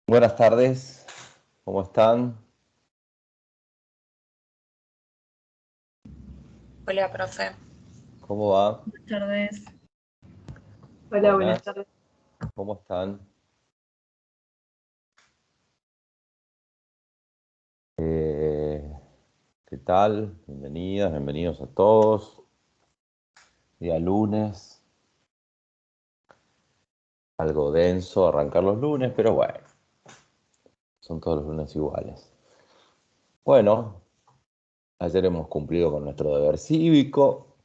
Buenas tardes, ¿cómo están? Hola, profe. ¿Cómo va? Buenas tardes. Hola, buenas Buenas, tardes. ¿cómo están? Eh, ¿Qué tal? Bienvenidas, bienvenidos a todos. Día lunes, algo denso arrancar los lunes, pero bueno, son todos los lunes iguales. Bueno, ayer hemos cumplido con nuestro deber cívico,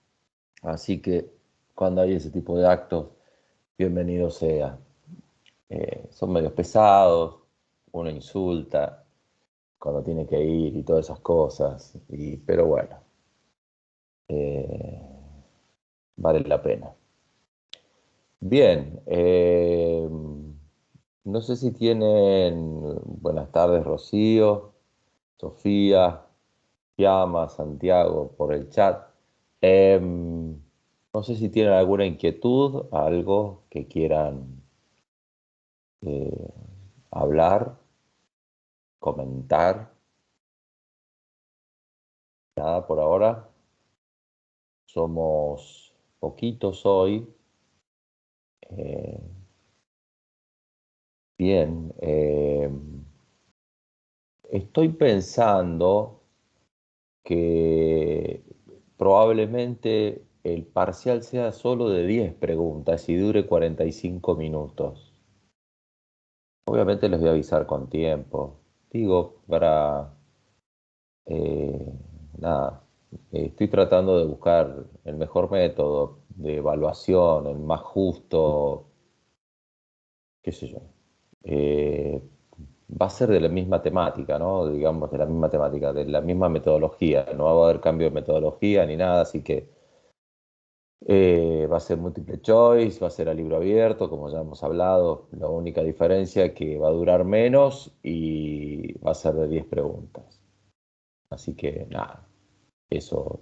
así que cuando hay ese tipo de actos, bienvenido sea. Son medios pesados, uno insulta cuando tiene que ir y todas esas cosas, pero bueno, eh, vale la pena. Bien, no sé si tienen, buenas tardes Rocío, Sofía, Fiamma, Santiago por el chat. No sé si tienen alguna inquietud, algo que quieran eh, hablar, comentar. Nada por ahora. Somos poquitos hoy. Eh, Bien, estoy pensando que probablemente el parcial sea solo de 10 preguntas y dure 45 minutos. Obviamente les voy a avisar con tiempo. Digo, para... eh, nada, estoy tratando de buscar el mejor método de evaluación, el más justo, qué sé yo. Eh, Va a ser de la misma temática, ¿no? Digamos, de la misma temática, de la misma metodología. No va a haber cambio de metodología ni nada, así que va a ser múltiple choice, va a ser a libro abierto, como ya hemos hablado. La única diferencia es que va a durar menos y va a ser de 10 preguntas. Así que nada, eso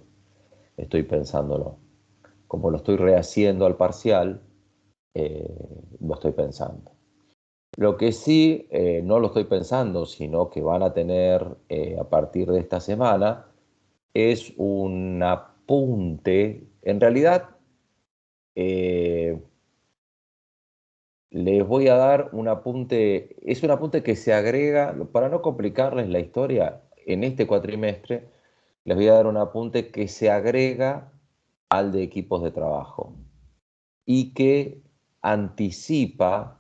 estoy pensándolo. Como lo estoy rehaciendo al parcial, lo estoy pensando. Lo que sí, no lo estoy pensando, sino que van a tener a partir de esta semana, es un apunte. En realidad, eh, les voy a dar un apunte, es un apunte que se agrega, para no complicarles la historia, en este cuatrimestre, les voy a dar un apunte que se agrega al de equipos de trabajo y que anticipa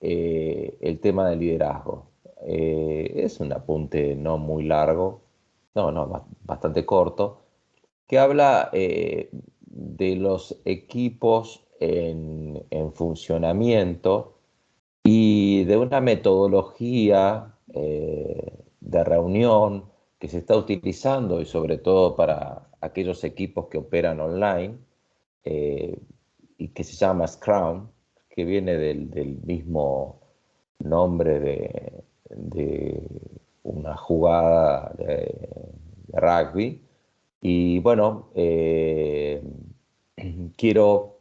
el tema del liderazgo. Es un apunte no muy largo, no, bastante corto, que habla de los equipos en funcionamiento y de una metodología de reunión que se está utilizando y sobre todo para aquellos equipos que operan online eh, y que se llama Scrum, que viene del mismo nombre de una jugada de rugby. Y bueno, quiero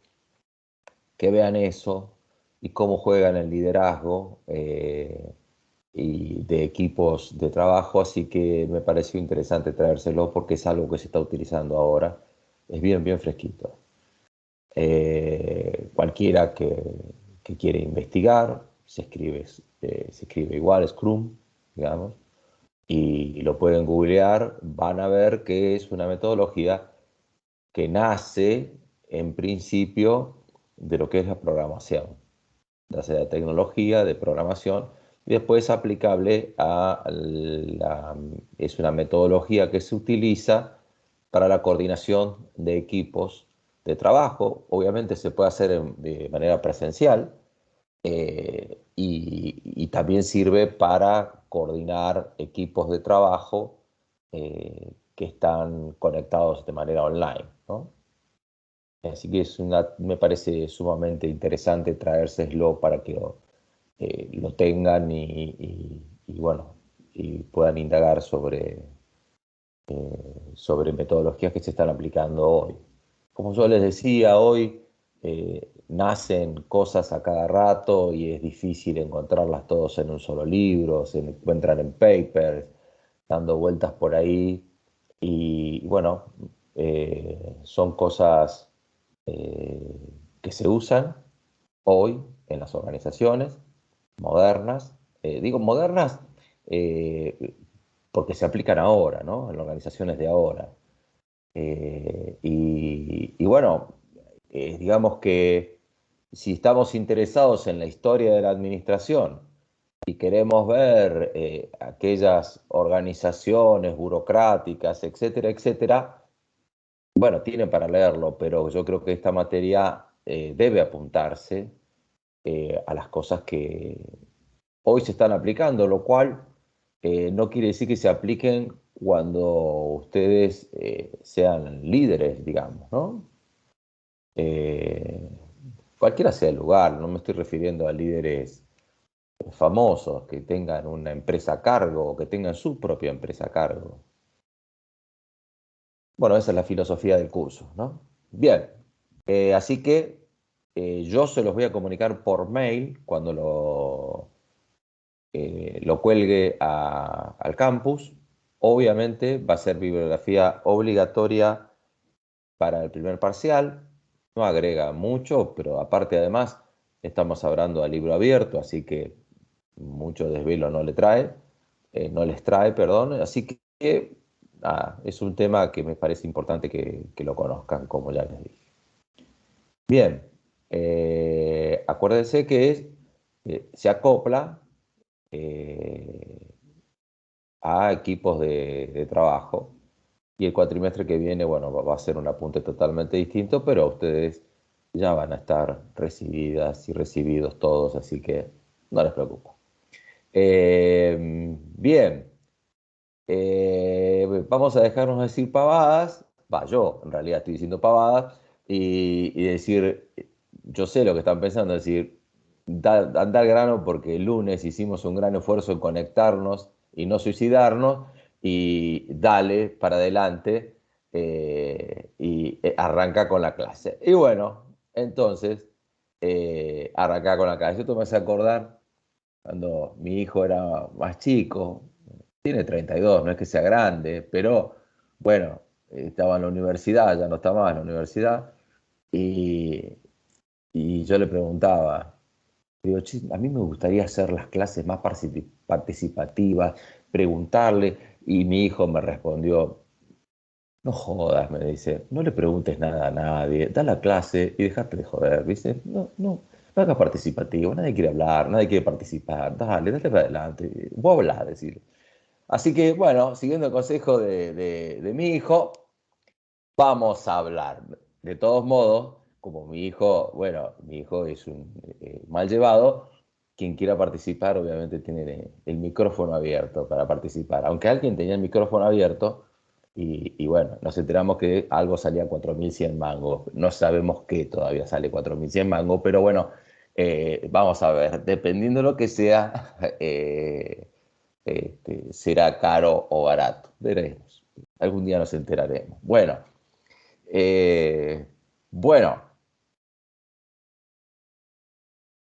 que vean eso y cómo juegan el liderazgo y de equipos de trabajo, así que me pareció interesante traérselo porque es algo que se está utilizando ahora, es bien, bien fresquito. Cualquiera que quiere investigar, se escribe igual Scrum, digamos, y lo pueden googlear, van a ver que es una metodología que nace en principio de lo que es la programación, ya sea de tecnología, de programación, y después aplicable es una metodología que se utiliza para la coordinación de equipos de trabajo. Obviamente se puede hacer de manera presencial y también sirve para coordinar equipos de trabajo que están conectados de manera online, ¿no? Así que me parece sumamente interesante traérselo para que lo tengan y bueno, y puedan indagar sobre metodologías que se están aplicando hoy. Como yo les decía, hoy nacen cosas a cada rato y es difícil encontrarlas todos en un solo libro, se encuentran en papers, dando vueltas por ahí y bueno, son cosas que se usan hoy en las organizaciones modernas. Digo modernas eh, porque se aplican ahora, ¿no? En las organizaciones de ahora. Y bueno, digamos que si estamos interesados en la historia de la administración y queremos ver aquellas organizaciones burocráticas, etcétera, etcétera, bueno, tienen para leerlo, pero yo creo que esta materia debe apuntarse a las cosas que hoy se están aplicando, lo cual no quiere decir que se apliquen cuando ustedes sean líderes, digamos, ¿no? Eh, Cualquiera sea el lugar, no me estoy refiriendo a líderes famosos que tengan una empresa a cargo o que tengan su propia empresa a cargo. Bueno, esa es la filosofía del curso, ¿no? Bien, así que yo se los voy a comunicar por mail cuando lo cuelgue al campus. Obviamente va a ser bibliografía obligatoria para el primer parcial. No agrega mucho, pero aparte además estamos hablando de libro abierto, así que mucho desvelo no le trae, no les trae, perdón. Así que es un tema que me parece importante que lo conozcan, como ya les dije. Bien, acuérdense que se acopla eh, a equipos de trabajo. Y el cuatrimestre que viene, bueno, va a ser un apunte totalmente distinto, pero ustedes ya van a estar recibidas y recibidos todos, así que no les preocupa. Bien, vamos a dejarnos decir pavadas. Va, yo en realidad estoy diciendo pavadas y decir, yo sé lo que están pensando, decir, anda al grano porque el lunes hicimos un gran esfuerzo en conectarnos y no suicidarnos y dale para adelante y arranca con la clase. Y bueno, entonces arranca con la clase. Esto me hace acordar cuando mi hijo era más chico, tiene 32, no es que sea grande, pero bueno, estaba en la universidad, ya no está más en la universidad, y, y yo le preguntaba, digo, "Che, a mí me gustaría hacer las clases más participativas, preguntarle", y mi hijo me respondió, no jodas, me dice, no le preguntes nada a nadie, da la clase y dejate de joder, dice, no hagas participativo, nadie quiere hablar, nadie quiere participar, dale para adelante, vos hablás, decir. Así que, bueno, siguiendo el consejo de mi hijo, vamos a hablar. De todos modos, como mi hijo, bueno, mi hijo es un mal llevado, quien quiera participar obviamente tiene el micrófono abierto para participar. Aunque alguien tenía el micrófono abierto y bueno, nos enteramos que algo salía a 4.100 mangos. No sabemos qué todavía sale 4.100 mangos, pero bueno, vamos a ver, dependiendo de lo que sea, será caro o barato. Veremos. Algún día nos enteraremos. Bueno. Eh, bueno,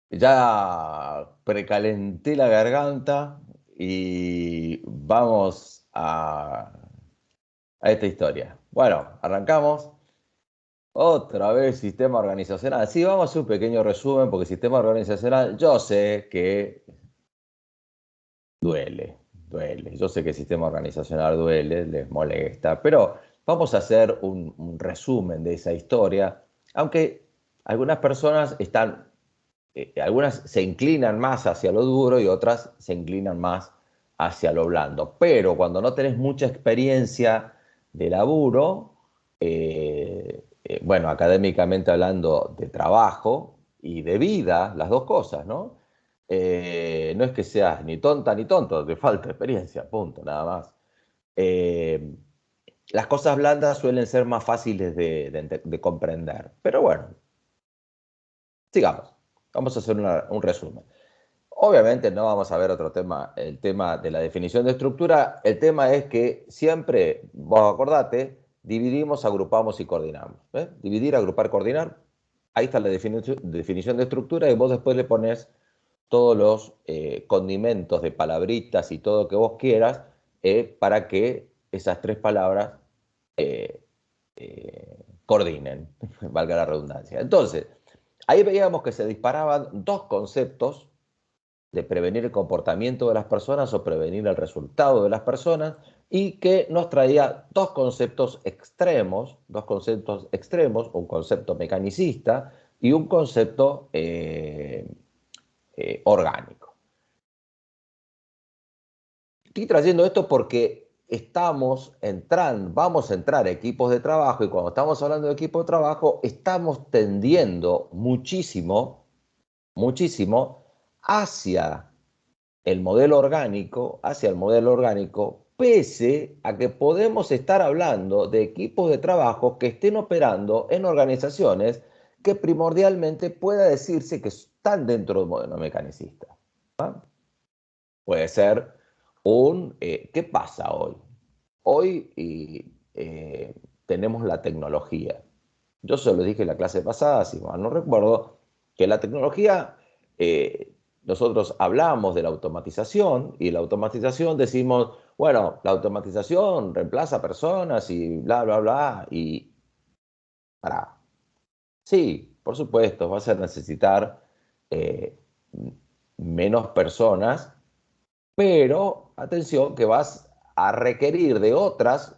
ya precalenté la garganta y vamos a esta historia. Bueno, arrancamos. Otra vez sistema organizacional. Sí, vamos a hacer un pequeño resumen porque sistema organizacional, yo sé que duele. Yo sé que el sistema organizacional duele, les molesta, pero vamos a hacer un resumen de esa historia, aunque algunas personas algunas se inclinan más hacia lo duro y otras se inclinan más hacia lo blando. Pero cuando no tenés mucha experiencia de laburo, bueno, académicamente hablando de trabajo y de vida, las dos cosas, ¿no? No es que seas ni tonta ni tonto, te falta experiencia, punto, nada más. Eh, las cosas blandas suelen ser más fáciles de comprender, pero bueno, sigamos. Vamos a hacer un resumen. Obviamente no vamos a ver otro tema, el tema de la definición de estructura. El tema es que siempre, vos acordate, dividimos, agrupamos y coordinamos. ¿Eh? Dividir, agrupar, coordinar. ahí está la definición de estructura, y vos después le pones todos los condimentos de palabritas y todo lo que vos quieras para que esas tres palabras coordinen, valga la redundancia. Entonces, ahí veíamos que se disparaban dos conceptos de prevenir el comportamiento de las personas o prevenir el resultado de las personas, y que nos traía dos conceptos extremos, un concepto mecanicista y un concepto orgánico. Estoy trayendo esto porque vamos a entrar a equipos de trabajo, y cuando estamos hablando de equipos de trabajo, estamos tendiendo muchísimo hacia el modelo orgánico, pese a que podemos estar hablando de equipos de trabajo que estén operando en organizaciones que primordialmente pueda decirse que están dentro del modelo mecanicista. Puede ser ¿qué pasa hoy? Hoy tenemos la tecnología. Yo se lo dije en la clase pasada, si mal no recuerdo, que la tecnología, nosotros hablamos de la automatización, y la automatización decimos, bueno, la automatización reemplaza personas y bla, bla, bla, y para. Sí, por supuesto, vas a necesitar eh, menos personas, pero atención que vas a requerir de otras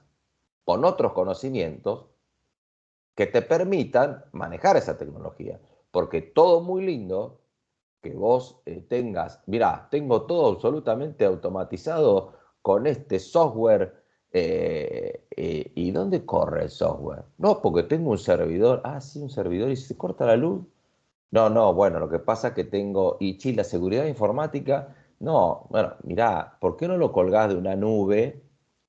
con otros conocimientos que te permitan manejar esa tecnología. Porque todo muy lindo que vos tengas, mirá, tengo todo absolutamente automatizado con este software, ¿y dónde corre el software? No, porque tengo un servidor. Ah, sí, un servidor, y se corta la luz. No, no, bueno, lo que pasa es que tengo, la seguridad informática, no, bueno, mirá, ¿por qué no lo colgás de una nube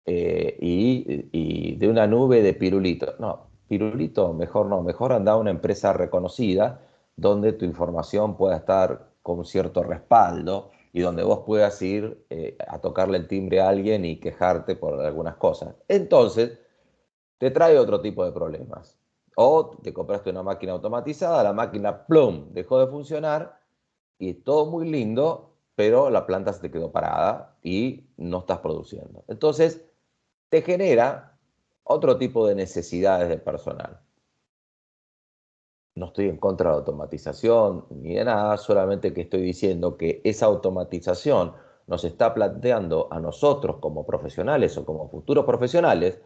y de una nube de Pirulito? No, Pirulito mejor no, mejor anda a una empresa reconocida donde tu información pueda estar con cierto respaldo y donde vos puedas ir a tocarle el timbre a alguien y quejarte por algunas cosas. Entonces, te trae otro tipo de problemas. O te compraste una máquina automatizada, la máquina, plum, dejó de funcionar, y todo muy lindo, pero la planta se te quedó parada y no estás produciendo. Entonces, te genera otro tipo de necesidades de personal. No estoy en contra de la automatización ni de nada, solamente que estoy diciendo que esa automatización nos está planteando a nosotros como profesionales o como futuros profesionales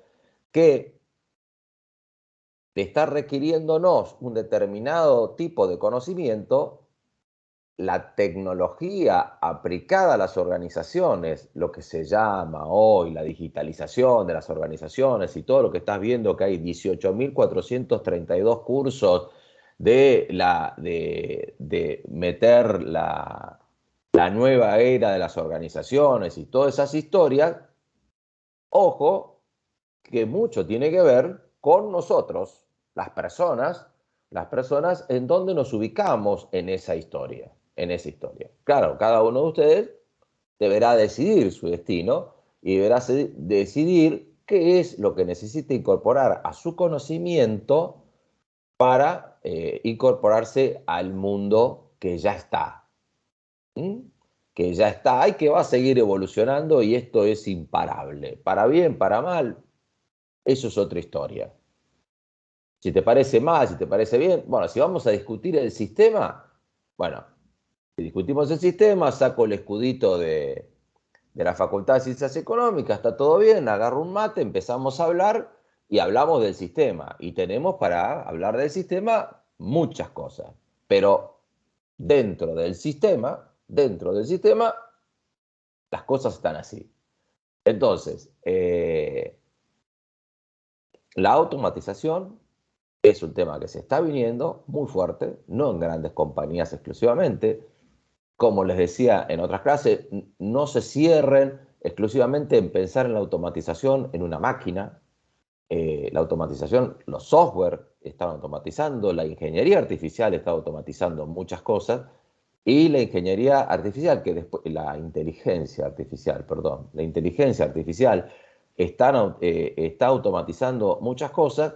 que de estar requiriéndonos un determinado tipo de conocimiento, la tecnología aplicada a las organizaciones, lo que se llama hoy la digitalización de las organizaciones, y todo lo que estás viendo, que hay 18.432 cursos de meter la nueva era de las organizaciones y todas esas historias, ojo, que mucho tiene que ver con nosotros, las personas en donde nos ubicamos en esa historia, Claro, cada uno de ustedes deberá decidir su destino y deberá decidir qué es lo que necesita incorporar a su conocimiento para incorporarse al mundo que ya está. ¿Mm? Que ya está y que va a seguir evolucionando, y esto es imparable. Para bien, para mal, eso es otra historia. Si te parece mal, si te parece bien, bueno, si vamos a discutir el sistema, bueno, si discutimos el sistema, saco el escudito de la Facultad de Ciencias Económicas, está todo bien, agarro un mate, empezamos a hablar y hablamos del sistema. Y tenemos para hablar del sistema muchas cosas, pero dentro del sistema, las cosas están así. Entonces, la automatización es un tema que se está viniendo muy fuerte, no en grandes compañías exclusivamente. Como les decía en otras clases, no se cierren exclusivamente en pensar en la automatización en una máquina. La automatización, los software están automatizando, la ingeniería artificial está automatizando muchas cosas, y la ingeniería artificial, la inteligencia artificial, perdón, la inteligencia artificial está automatizando muchas cosas,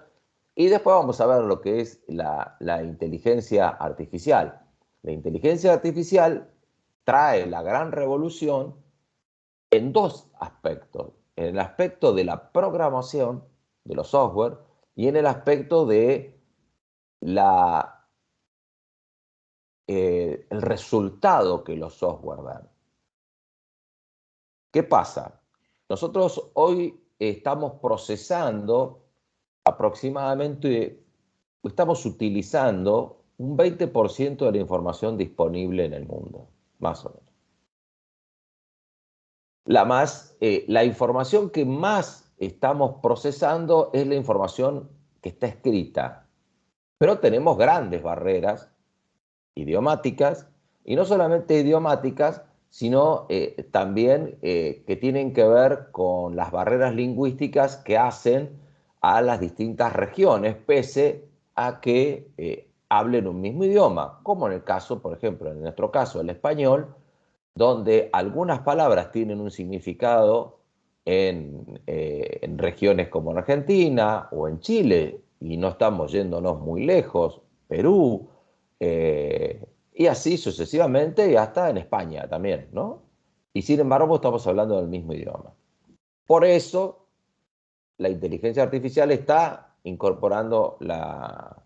Y después vamos a ver lo que es la inteligencia artificial. La inteligencia artificial trae la gran revolución en dos aspectos. En el aspecto de la programación de los software y en el aspecto de el resultado que los software dan. ¿Qué pasa? Nosotros hoy estamos procesando aproximadamente, estamos utilizando un 20% de la información disponible en el mundo, más o menos. La información que más estamos procesando es la información que está escrita, pero tenemos grandes barreras idiomáticas, y no solamente idiomáticas, sino también que tienen que ver con las barreras lingüísticas que hacen a las distintas regiones, pese a que hablen un mismo idioma, como en el caso, por ejemplo, en nuestro caso, el español, donde algunas palabras tienen un significado en regiones como en Argentina o en Chile, y no estamos yéndonos muy lejos, Perú, y así sucesivamente, y hasta en España también, ¿no? Y sin embargo, estamos hablando del mismo idioma. Por eso, la inteligencia artificial está incorporando la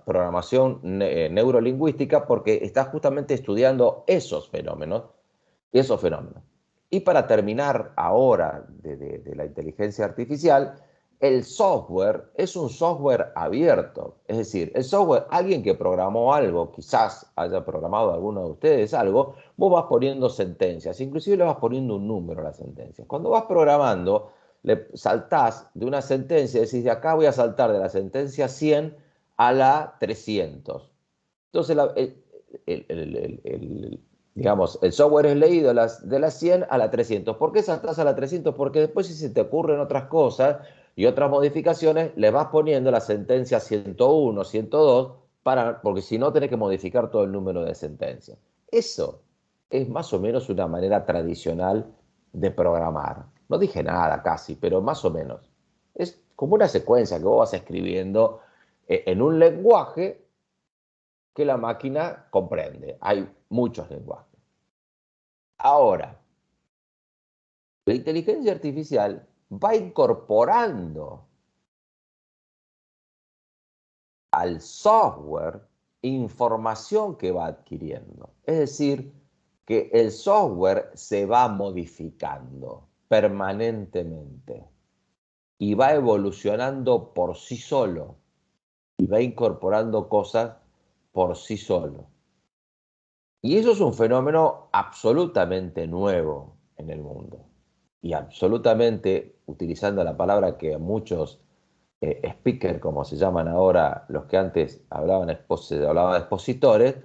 programación neurolingüística porque está justamente estudiando esos fenómenos. Y para terminar ahora de la inteligencia artificial, el software es un software abierto. Es decir, el software, alguien que programó algo, quizás haya programado alguno de ustedes algo, vos vas poniendo sentencias, inclusive le vas poniendo un número a las sentencias. Cuando vas programando, le saltás de una sentencia, decís, de acá voy a saltar de la sentencia 100 a la 300. Entonces, digamos, el software es leído de las 100 a la 300. ¿Por qué saltás a la 300? Porque después si se te ocurren otras cosas y otras modificaciones, le vas poniendo la sentencia 101, 102, porque si no tenés que modificar todo el número de sentencias. Eso es más o menos una manera tradicional de programar. No dije nada casi, pero más o menos. Es como una secuencia que vos vas escribiendo en un lenguaje que la máquina comprende. Hay muchos lenguajes. Ahora, la inteligencia artificial va incorporando al software información que va adquiriendo. Es decir, que el software se va modificando permanentemente y va evolucionando por sí solo y va incorporando cosas por sí solo. Y eso es un fenómeno absolutamente nuevo en el mundo. Y absolutamente, utilizando la palabra que muchos speakers, como se llaman ahora, los que antes hablaban de expositores,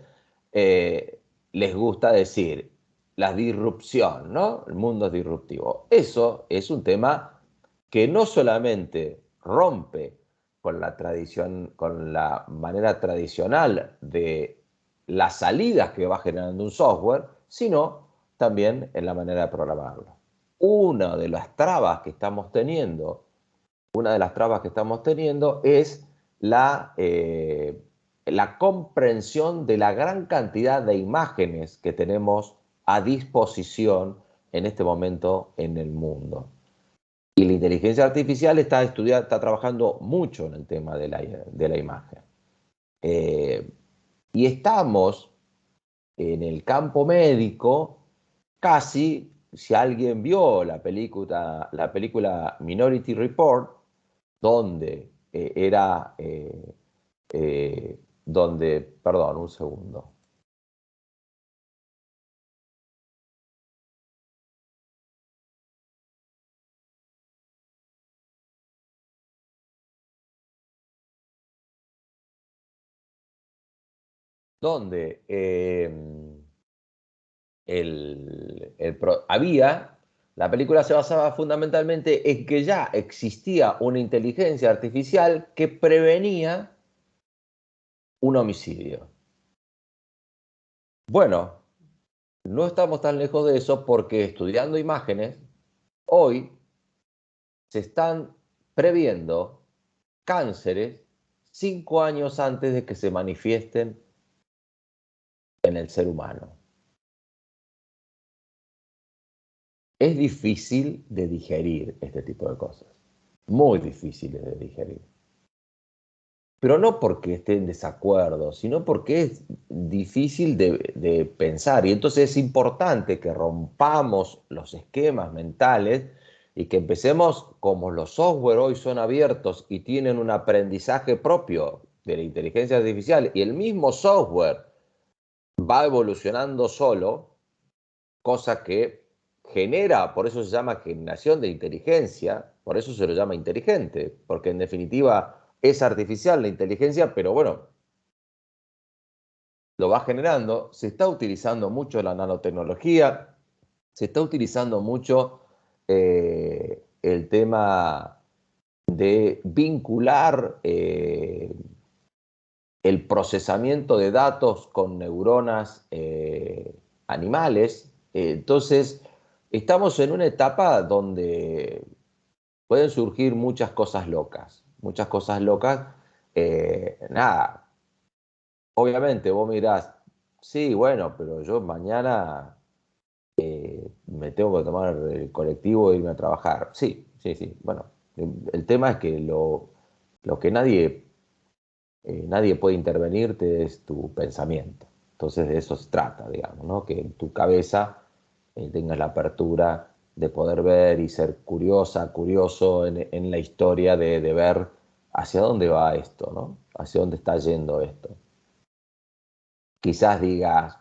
les gusta decir la disrupción, ¿no? El mundo es disruptivo. Eso es un tema que no solamente rompe con la tradición, con la manera tradicional de las salidas que va generando un software, sino también en la manera de programarlo. Una de las trabas que estamos teniendo, es la comprensión de la gran cantidad de imágenes que tenemos a disposición en este momento en el mundo. Y la inteligencia artificial está trabajando mucho en el tema de la imagen. Y estamos en el campo médico, casi, si alguien vio la película Minority Report, donde perdón, un segundo. Donde la película se basaba fundamentalmente en que ya existía una inteligencia artificial que prevenía un homicidio. Bueno, no estamos tan lejos de eso porque estudiando imágenes, hoy se están previendo cánceres 5 años antes de que se manifiesten en el ser humano. Es difícil de digerir este tipo de cosas, muy difíciles de digerir. Pero no porque esté en desacuerdo, sino porque es difícil de pensar. Y entonces es importante que rompamos los esquemas mentales y que empecemos, como los software hoy son abiertos y tienen un aprendizaje propio de la inteligencia artificial, y el mismo software va evolucionando solo, cosa que genera, por eso se llama generación de inteligencia, por eso se lo llama inteligente, porque en definitiva es artificial la inteligencia, pero bueno, lo va generando. Se está utilizando mucho la nanotecnología, se está utilizando mucho el tema de vincular el procesamiento de datos con neuronas animales. Entonces, estamos en una etapa donde pueden surgir muchas cosas locas, muchas cosas locas. Nada, obviamente vos mirás, sí, bueno, pero yo mañana me tengo que tomar el colectivo e irme a trabajar. Sí, sí, sí. Bueno, el tema es que lo que nadie puede intervenirte es tu pensamiento. Entonces de eso se trata, digamos, ¿no? Que en tu cabeza tengas la apertura de poder ver y ser curioso en la historia de ver hacia dónde va esto, ¿no? Hacia dónde está yendo esto. Quizás digas,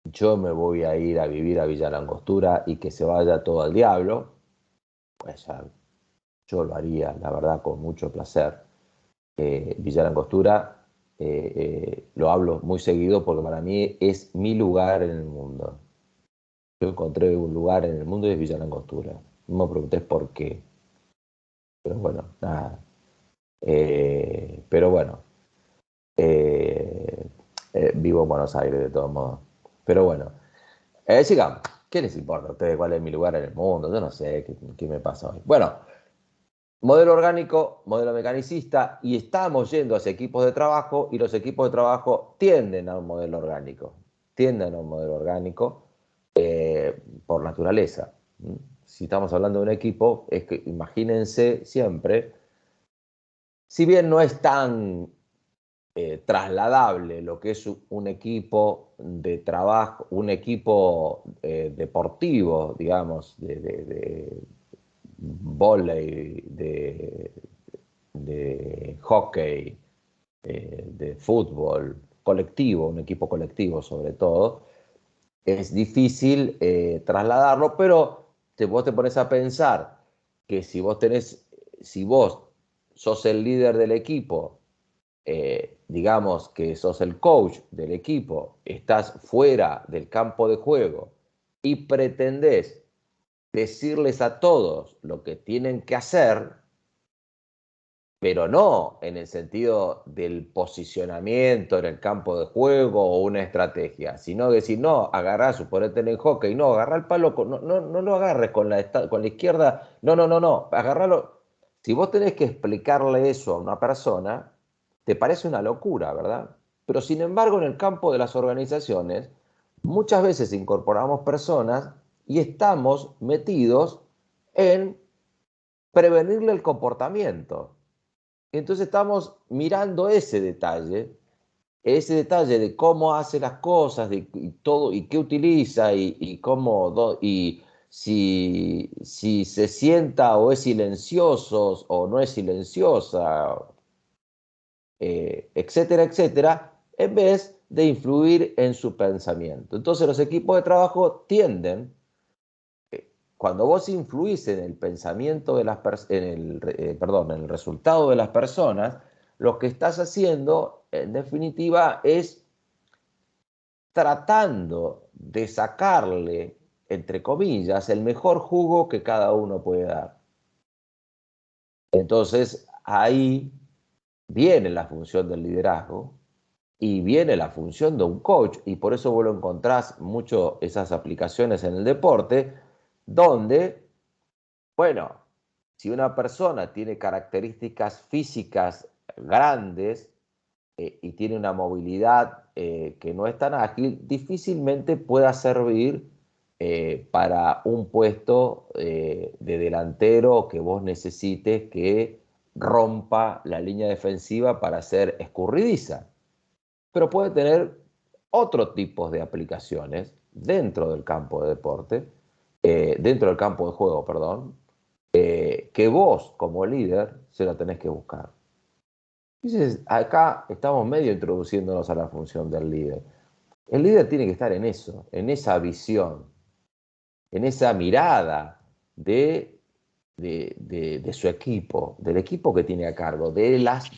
yo me voy a ir a vivir a Villa Langostura y que se vaya todo al diablo. Pues ya, yo lo haría, la verdad, con mucho placer. Villa Langostura lo hablo muy seguido porque para mí es mi lugar en el mundo. Yo encontré un lugar en el mundo y es Villa Langostura. No me preguntes por qué. Pero bueno, nada. Pero bueno, eh, vivo en Buenos Aires de todos modos. Pero bueno, sigamos. ¿Qué les importa a ustedes cuál es mi lugar en el mundo? Yo no sé qué me pasa hoy. Bueno, modelo orgánico, modelo mecanicista, y estamos yendo hacia equipos de trabajo y los equipos de trabajo tienden a un modelo orgánico. Tienden a un modelo orgánico por naturaleza. Si estamos hablando de un equipo, es que imagínense siempre, si bien no es tan trasladable lo que es un equipo de trabajo, un equipo deportivo, digamos, de vóley, de hockey, de fútbol, colectivo, un equipo colectivo sobre todo, es difícil trasladarlo, pero vos te pones a pensar que si vos sos el líder del equipo, digamos que sos el coach del equipo, estás fuera del campo de juego y pretendés decirles a todos lo que tienen que hacer, pero no en el sentido del posicionamiento en el campo de juego o una estrategia, sino decir, no, agarrá, suponete en el hockey, no, agarrá el palo, no lo agarres con la izquierda, no, agarralo. Si vos tenés que explicarle eso a una persona, te parece una locura, ¿verdad? Pero sin embargo, en el campo de las organizaciones, muchas veces incorporamos personas y estamos metidos en prevenirle el comportamiento. Entonces estamos mirando ese detalle de cómo hace las cosas, y todo, y qué utiliza, y cómo, y si se sienta o es silencioso o no es silenciosa, etcétera, etcétera, en vez de influir en su pensamiento. Entonces los equipos de trabajo tienden, cuando vos influís en el pensamiento de las en el resultado de las personas, lo que estás haciendo, en definitiva, es tratando de sacarle, entre comillas, el mejor jugo que cada uno puede dar. Entonces, ahí viene la función del liderazgo y viene la función de un coach, y por eso vos lo encontrás mucho esas aplicaciones en el deporte, donde, bueno, si una persona tiene características físicas grandes y tiene una movilidad que no es tan ágil, difícilmente pueda servir para un puesto de delantero que vos necesites que rompa la línea defensiva para ser escurridiza. Pero puede tener otro tipo de aplicaciones dentro del campo de deporte, dentro del campo de juego, perdón, que vos como líder se lo tenés que buscar. Entonces, acá estamos medio introduciéndonos a la función del líder. El líder tiene que estar en eso, en esa visión, en esa mirada de su equipo, del equipo que tiene a cargo, de las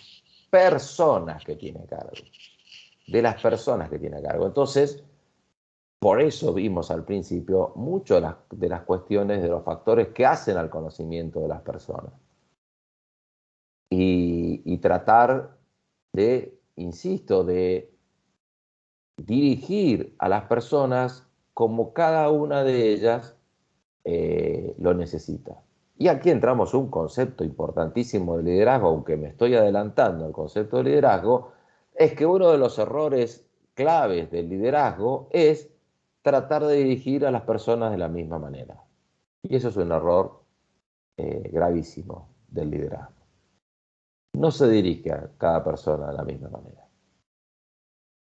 personas que tiene a cargo, de las personas que tiene a cargo. Entonces, por eso vimos al principio mucho de las cuestiones, de los factores que hacen al conocimiento de las personas. Y tratar de, insisto, de dirigir a las personas como cada una de ellas lo necesita. Y aquí entramos a un concepto importantísimo de liderazgo, aunque me estoy adelantando al concepto de liderazgo, es que uno de los errores claves del liderazgo es tratar de dirigir a las personas de la misma manera. Y eso es un error gravísimo del liderazgo. No se dirige a cada persona de la misma manera.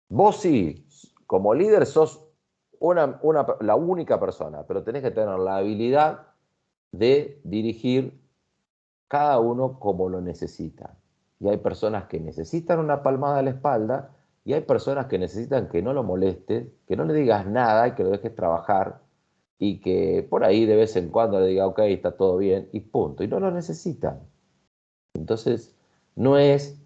Vos sí, como líder sos la única persona, pero tenés que tener la habilidad de dirigir cada uno como lo necesita. Y hay personas que necesitan una palmada a la espalda y hay personas que necesitan que no lo molestes, que no le digas nada y que lo dejes trabajar y que por ahí de vez en cuando le diga, ok, está todo bien y punto. Y no lo necesitan. Entonces, no es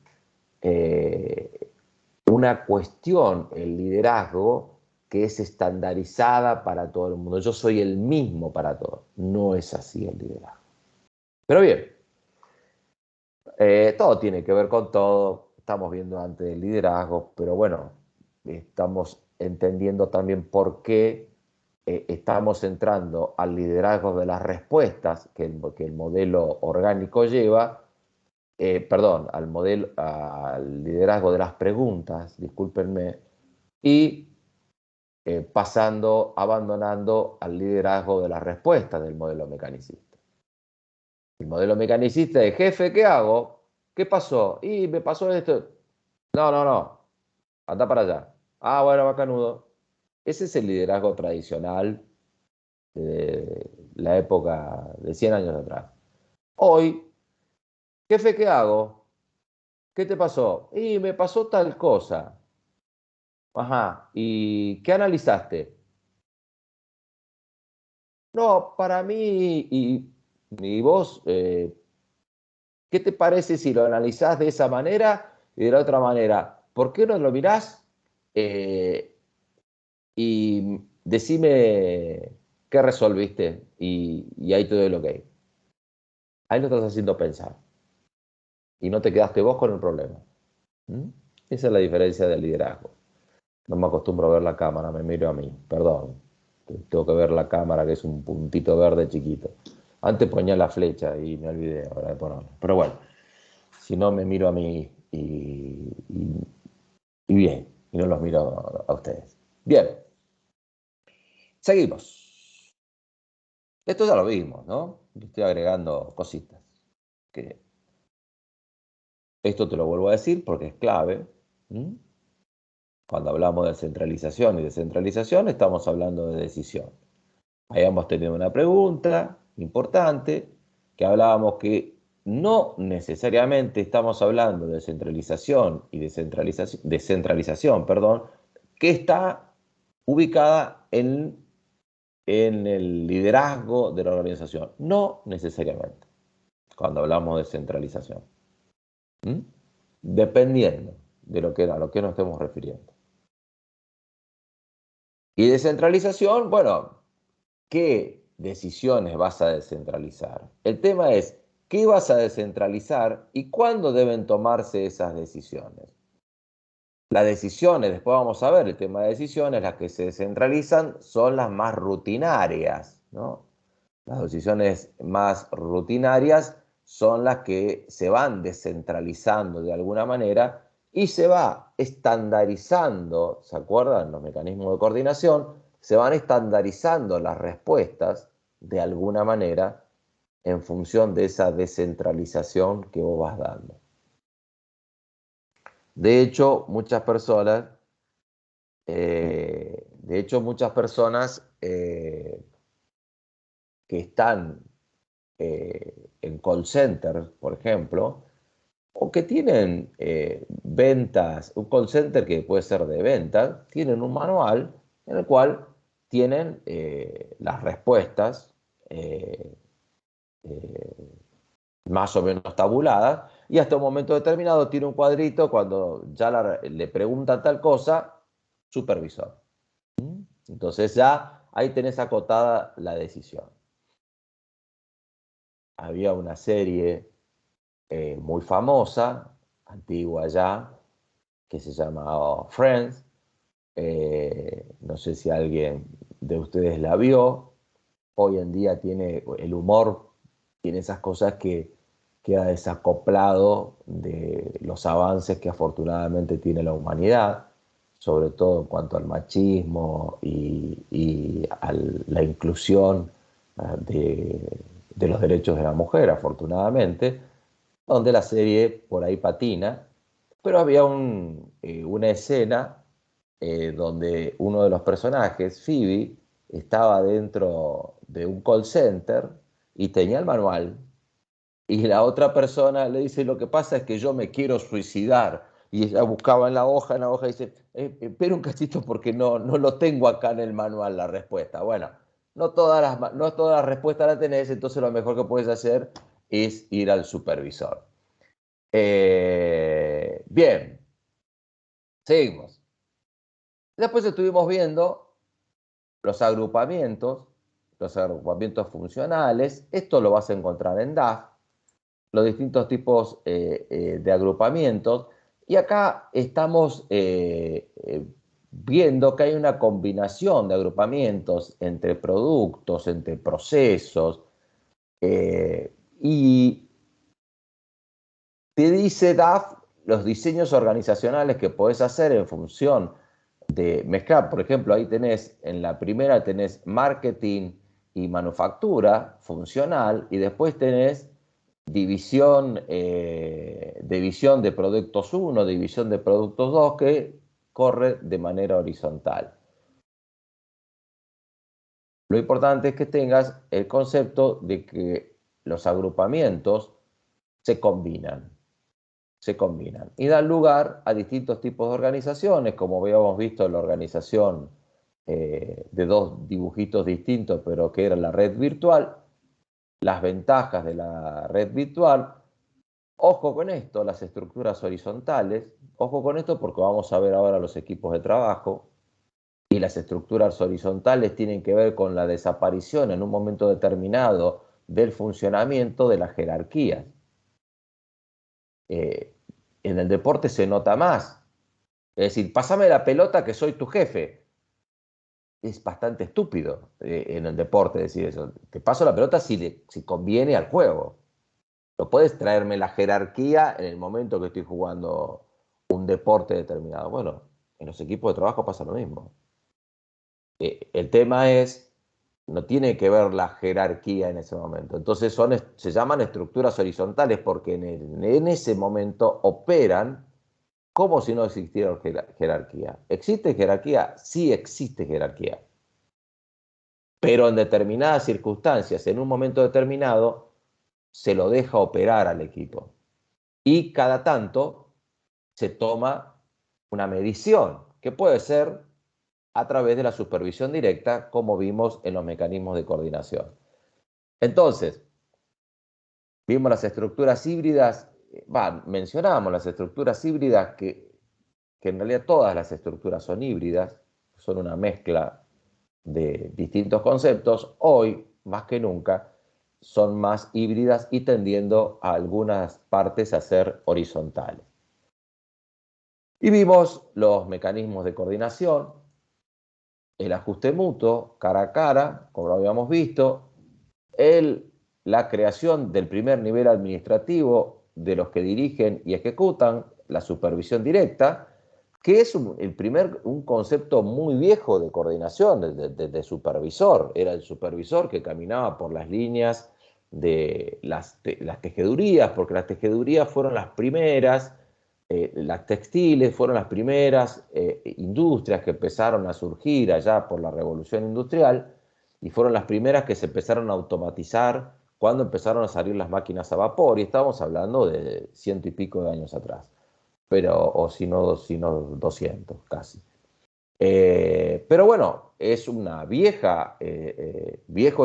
una cuestión, el liderazgo, que es estandarizada para todo el mundo. Yo soy el mismo para todos. No es así el liderazgo. Pero bien, todo tiene que ver con todo. Estamos viendo antes el liderazgo, pero bueno, estamos entendiendo también por qué estamos entrando al liderazgo de las respuestas que el modelo orgánico lleva, perdón, al liderazgo de las preguntas, discúlpenme, y abandonando al liderazgo de las respuestas del modelo mecanicista. El modelo mecanicista de jefe, ¿qué hago? ¿Qué pasó? Y me pasó esto. No, anda para allá. Ah, bueno, bacanudo. Ese es el liderazgo tradicional de la época de 100 años atrás. Hoy, jefe, ¿qué hago? ¿Qué te pasó? Y me pasó tal cosa. Ajá, ¿y qué analizaste? No, para mí, y vos, ¿qué te parece si lo analizás de esa manera y de la otra manera? ¿Por qué no lo mirás y decime qué resolviste? Y ahí te doy el ok. Ahí lo estás haciendo pensar. Y no te quedaste vos con el problema. ¿Mm? Esa es la diferencia del liderazgo. No me acostumbro a ver la cámara, me miro a mí. Perdón. Tengo que ver la cámara, que es un puntito verde chiquito. Antes ponía la flecha y me olvidé ahora de ponerla. Pero bueno, si no me miro a mí y bien, y no los miro a ustedes. Bien, seguimos. Esto ya lo vimos, ¿no? Estoy agregando cositas. Que esto te lo vuelvo a decir porque es clave. ¿Mm? Cuando hablamos de centralización y descentralización, estamos hablando de decisión. Habíamos tenido una pregunta importante que hablábamos que no necesariamente estamos hablando de centralización y descentralización, perdón, que está ubicada en el liderazgo de la organización. No necesariamente, cuando hablamos de centralización. ¿Mm? Dependiendo de a lo que nos estemos refiriendo. Y descentralización, bueno, ¿qué decisiones vas a descentralizar? El tema es, ¿qué vas a descentralizar y cuándo deben tomarse esas decisiones? Las decisiones, después vamos a ver el tema de decisiones, las que se descentralizan son las más rutinarias, ¿no? Las decisiones más rutinarias son las que se van descentralizando de alguna manera y se va estandarizando, ¿se acuerdan? Los mecanismos de coordinación, se van estandarizando las respuestas de alguna manera en función de esa descentralización que vos vas dando. De hecho, muchas personas que están en call center, por ejemplo, o que tienen ventas, un call center que puede ser de ventas, tienen un manual en el cual tienen las respuestas más o menos tabuladas y hasta un momento determinado tiene un cuadrito cuando ya le preguntan tal cosa, supervisor. Entonces ya ahí tenés acotada la decisión. Había una serie muy famosa, antigua ya, que se llama Friends. No sé si alguien de ustedes la vio. Hoy en día tiene el humor, tiene esas cosas que queda desacoplado de los avances que afortunadamente tiene la humanidad, sobre todo en cuanto al machismo y a la inclusión de los derechos de la mujer, afortunadamente, donde la serie por ahí patina, pero había una escena donde uno de los personajes, Phoebe, estaba dentro de un call center y tenía el manual. Y la otra persona le dice, lo que pasa es que yo me quiero suicidar. Y ella buscaba en la hoja dice, espera un cachito porque no lo tengo acá en el manual la respuesta. Bueno, no todas las respuestas las tenés, entonces lo mejor que puedes hacer es ir al supervisor. Bien, seguimos. Después estuvimos viendo los agrupamientos funcionales. Esto lo vas a encontrar en DAF, los distintos tipos de agrupamientos. Y acá estamos viendo que hay una combinación de agrupamientos entre productos, entre procesos, y te dice DAF los diseños organizacionales que podés hacer en función de mezclar. Por ejemplo, ahí tenés, en la primera tenés marketing y manufactura funcional y después tenés división de productos 1, división de productos 2 que corre de manera horizontal. Lo importante es que tengas el concepto de que los agrupamientos se combinan y dan lugar a distintos tipos de organizaciones, como habíamos visto en la organización de dos dibujitos distintos, pero que era la red virtual, las ventajas de la red virtual. Ojo con esto, las estructuras horizontales, ojo con esto porque vamos a ver ahora los equipos de trabajo, y las estructuras horizontales tienen que ver con la desaparición en un momento determinado del funcionamiento de las jerarquías. En el deporte se nota más. Es decir, pásame la pelota que soy tu jefe. Es bastante estúpido en el deporte decir eso. Te paso la pelota si conviene al juego. No puedes traerme la jerarquía en el momento que estoy jugando un deporte determinado. Bueno, en los equipos de trabajo pasa lo mismo. El tema es, no tiene que ver la jerarquía en ese momento. Entonces se llaman estructuras horizontales porque en ese momento operan como si no existiera jerarquía. ¿Existe jerarquía? Sí existe jerarquía. Pero en determinadas circunstancias, en un momento determinado, se lo deja operar al equipo. Y cada tanto se toma una medición, que puede ser a través de la supervisión directa, como vimos en los mecanismos de coordinación. Entonces, vimos las estructuras híbridas, mencionábamos las estructuras híbridas que en realidad todas las estructuras son híbridas, son una mezcla de distintos conceptos. Hoy, más que nunca, son más híbridas y tendiendo a algunas partes a ser horizontales. Y vimos los mecanismos de coordinación, el ajuste mutuo, cara a cara, como lo habíamos visto, el la creación del primer nivel administrativo de los que dirigen y ejecutan la supervisión directa, que es un concepto muy viejo de coordinación, de supervisor. Era el supervisor que caminaba por las líneas de las tejedurías, porque las tejedurías fueron las primeras, las textiles fueron las primeras industrias que empezaron a surgir allá por la Revolución Industrial, y fueron las primeras que se empezaron a automatizar cuando empezaron a salir las máquinas a vapor, y estamos hablando de 100 y pico de años atrás, pero, o si no 200 casi. Pero bueno, es una viejo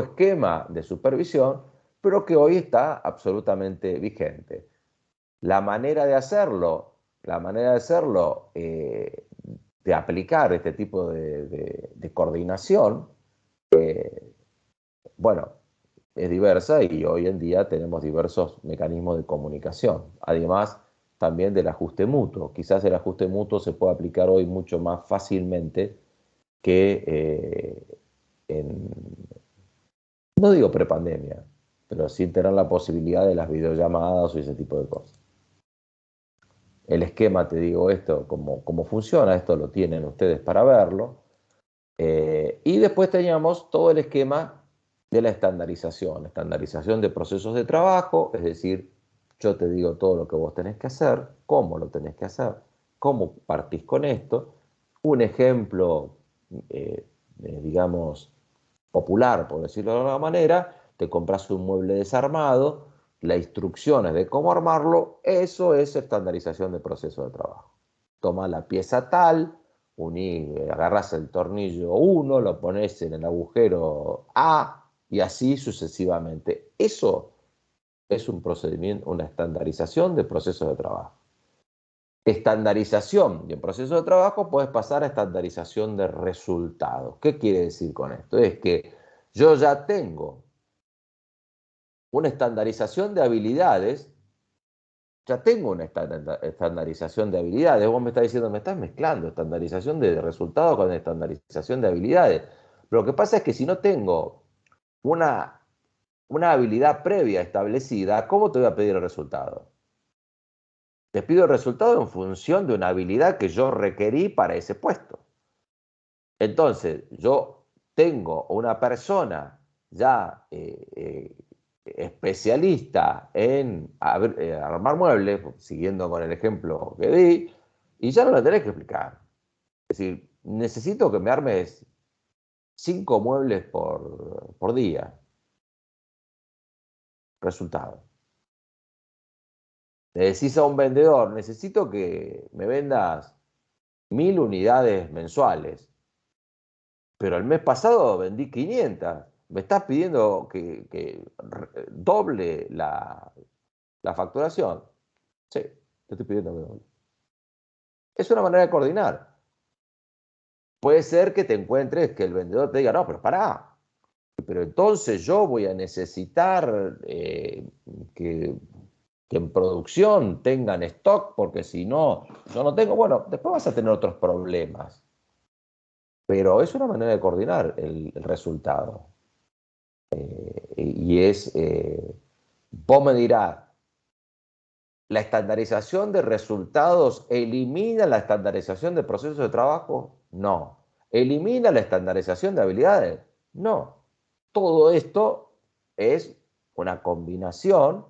esquema de supervisión, pero que hoy está absolutamente vigente. La manera de hacerlo, de aplicar este tipo de coordinación, bueno, es diversa, y hoy en día tenemos diversos mecanismos de comunicación. Además, también del ajuste mutuo. Quizás el ajuste mutuo se puede aplicar hoy mucho más fácilmente que no digo prepandemia, pero sin tener la posibilidad de las videollamadas o ese tipo de cosas. El esquema, te digo esto, cómo funciona, esto lo tienen ustedes para verlo. Y después teníamos todo el esquema de la estandarización de procesos de trabajo, es decir, yo te digo todo lo que vos tenés que hacer, cómo lo tenés que hacer, cómo partís con esto. Un ejemplo, digamos, popular, por decirlo de alguna manera: te compras un mueble desarmado, las instrucciones de cómo armarlo, eso es estandarización de proceso de trabajo. Toma la pieza tal, agarras el tornillo 1, lo pones en el agujero A, y así sucesivamente. Eso es un procedimiento, una estandarización de procesos de trabajo. Estandarización de procesos de trabajo, puedes pasar a estandarización de resultados. ¿Qué quiere decir con esto? Es que yo ya tengo una estandarización de habilidades, Vos me estás diciendo, me estás mezclando estandarización de resultados con estandarización de habilidades. Pero lo que pasa es que si no tengo una, una habilidad previa establecida, ¿cómo te voy a pedir el resultado? Te pido el resultado en función de una habilidad que yo requerí para ese puesto. Entonces, yo tengo una persona ya especialista en armar muebles, siguiendo con el ejemplo que di, y ya no la tenés que explicar. Es decir, necesito que me armes 5 muebles por día. Resultado. Le decís a un vendedor, necesito que me vendas 1000 unidades mensuales, pero el mes pasado vendí 500. Me estás pidiendo que doble la facturación. Sí, te estoy pidiendo que doble. Es una manera de coordinar. Puede ser que te encuentres que el vendedor te diga, no, pero pará, pero entonces yo voy a necesitar que en producción tengan stock, porque si no, yo no tengo. Bueno, después vas a tener otros problemas. Pero es una manera de coordinar el resultado. Vos me dirás, ¿la estandarización de resultados elimina la estandarización de procesos de trabajo? No. ¿Elimina la estandarización de habilidades? No. Todo esto es una combinación.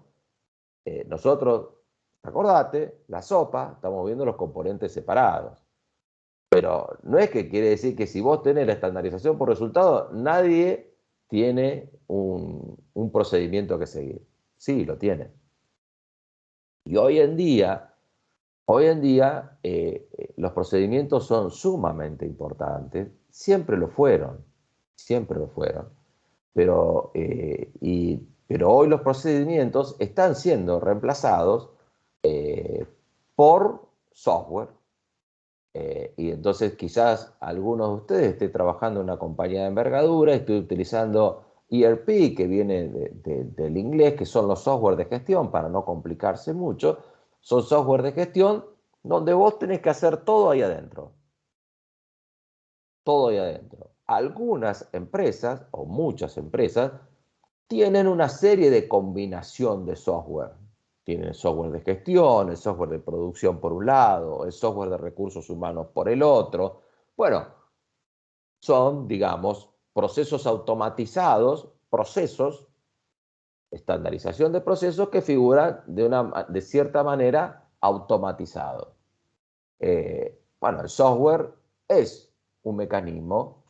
Nosotros, acordate, la sopa, estamos viendo los componentes separados. Pero no es que quiere decir que si vos tenés la estandarización por resultado, nadie tiene un procedimiento que seguir. Sí, lo tiene. Y los procedimientos son sumamente importantes, siempre lo fueron, pero hoy los procedimientos están siendo reemplazados por software. Y entonces quizás algunos de ustedes estén trabajando en una compañía de envergadura, esté utilizando ERP, que viene del inglés, que son los software de gestión, para no complicarse mucho. Son software de gestión donde vos tenés que hacer todo ahí adentro. Todo ahí adentro. Algunas empresas, o muchas empresas, tienen una serie de combinación de software. Tienen el software de gestión, el software de producción por un lado, el software de recursos humanos por el otro. Bueno, son, digamos, procesos automatizados, procesos, estandarización de procesos que figuran de cierta manera automatizados. Bueno, el software es un mecanismo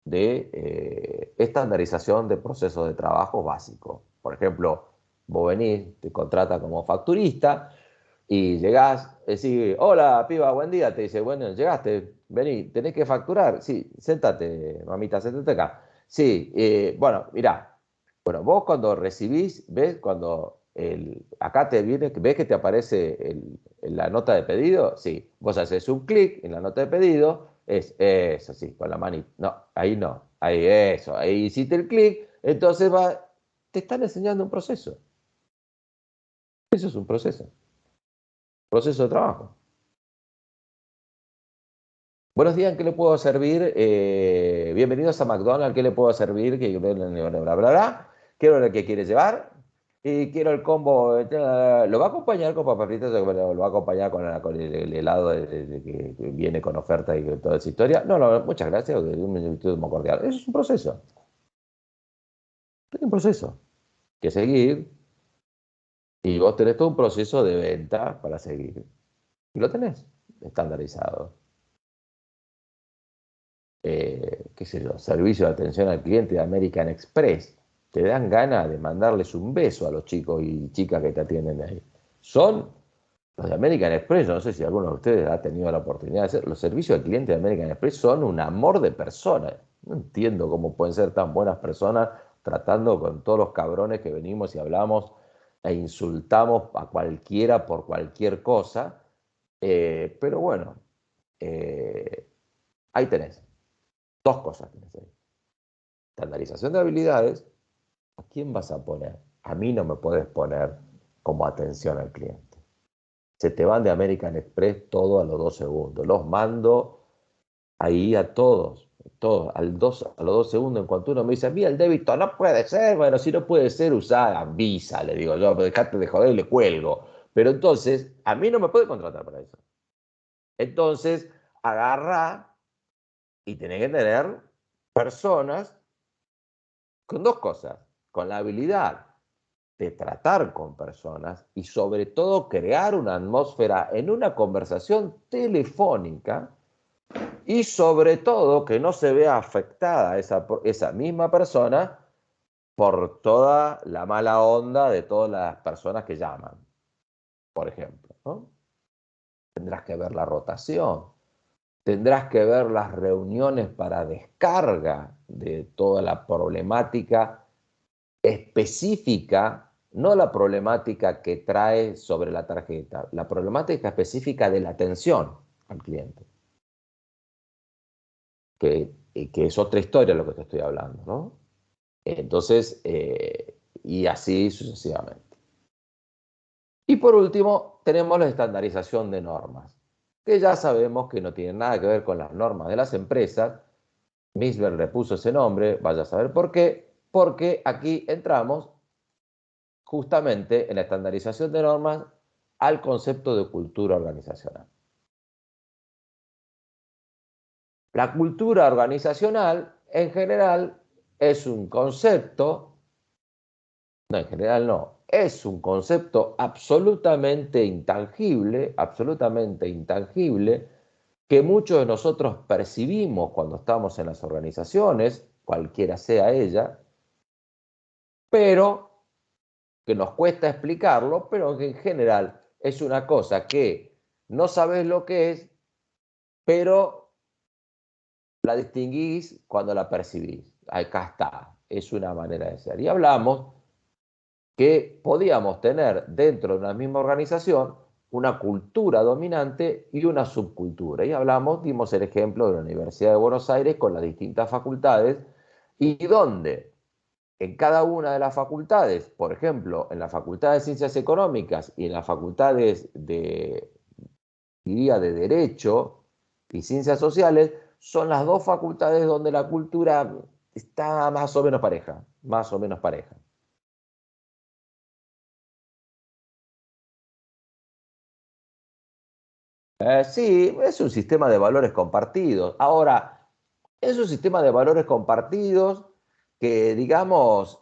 de estandarización de procesos de trabajo básicos. Por ejemplo, vos venís, te contratas como facturista y llegás, decís, hola, piba, buen día. Te dice, bueno, llegaste, vení, tenés que facturar. Sí, sentate, mamita, sentate acá. Sí, bueno, mirá. Bueno, vos cuando recibís, ves cuando acá te viene, ves que te aparece la nota de pedido. Sí, vos haces un clic en la nota de pedido, es eso, sí, con la manita. No, ahí eso, ahí hiciste el clic, entonces te están enseñando un proceso. Eso es un proceso de trabajo. Buenos días, ¿en qué le puedo servir? Bienvenidos a McDonald's, ¿qué le puedo servir? Bla, bla, bla, bla. Quiero lo que quiere llevar. Y quiero el combo. ¿Lo va a acompañar con papas fritas o lo va a acompañar con el helado que viene con oferta y toda esa historia? No, muchas gracias. Un minuto muy cordial. Eso es un proceso. Es un proceso que seguir. Y vos tenés todo un proceso de venta para seguir. Y lo tenés estandarizado. Qué sé yo, servicio de atención al cliente de American Express. Te dan ganas de mandarles un beso a los chicos y chicas que te atienden ahí. Son los de American Express, yo no sé si alguno de ustedes ha tenido la oportunidad de hacer, los servicios al cliente de American Express son un amor de personas. No entiendo cómo pueden ser tan buenas personas tratando con todos los cabrones que venimos y hablamos e insultamos a cualquiera por cualquier cosa. Pero bueno, ahí tenés. Dos cosas tenés ahí. Estandarización de habilidades. ¿A quién vas a poner? A mí no me puedes poner como atención al cliente. Se te van de American Express todo a los 2 segundos. Los mando ahí a todos, a los 2 segundos. En cuanto uno me dice, mira, el débito no puede ser. Bueno, si no puede ser, usá Visa, le digo yo, dejate de joder y le cuelgo. Pero entonces, a mí no me puede contratar para eso. Entonces, agarra y tenés que tener personas con dos cosas, con la habilidad de tratar con personas y sobre todo crear una atmósfera en una conversación telefónica y sobre todo que no se vea afectada esa misma persona por toda la mala onda de todas las personas que llaman, por ejemplo, ¿no? Tendrás que ver la rotación, tendrás que ver las reuniones para descarga de toda la problemática específica, no la problemática que trae sobre la tarjeta, la problemática específica de la atención al cliente, que es otra historia lo que te estoy hablando, ¿no? Entonces, y así sucesivamente. Y por último, tenemos la estandarización de normas, que ya sabemos que no tienen nada que ver con las normas de las empresas. Misberg le puso ese nombre, vaya a saber por qué, porque aquí entramos justamente en la estandarización de normas al concepto de cultura organizacional. La cultura organizacional, en general, es un concepto, no, en general no, es un concepto absolutamente intangible, que muchos de nosotros percibimos cuando estamos en las organizaciones, cualquiera sea ella, pero que nos cuesta explicarlo, pero que en general es una cosa que no sabes lo que es, pero la distinguís cuando la percibís. Acá está, es una manera de ser. Y hablamos que podíamos tener dentro de una misma organización una cultura dominante y una subcultura. Y hablamos, dimos el ejemplo de la Universidad de Buenos Aires con las distintas facultades y donde en cada una de las facultades, por ejemplo, en la Facultad de Ciencias Económicas y en las facultades diría, de Derecho y Ciencias Sociales, son las dos facultades donde la cultura está más o menos pareja, más o menos pareja. Sí, es un sistema de valores compartidos. Ahora, es un sistema de valores compartidos que, digamos,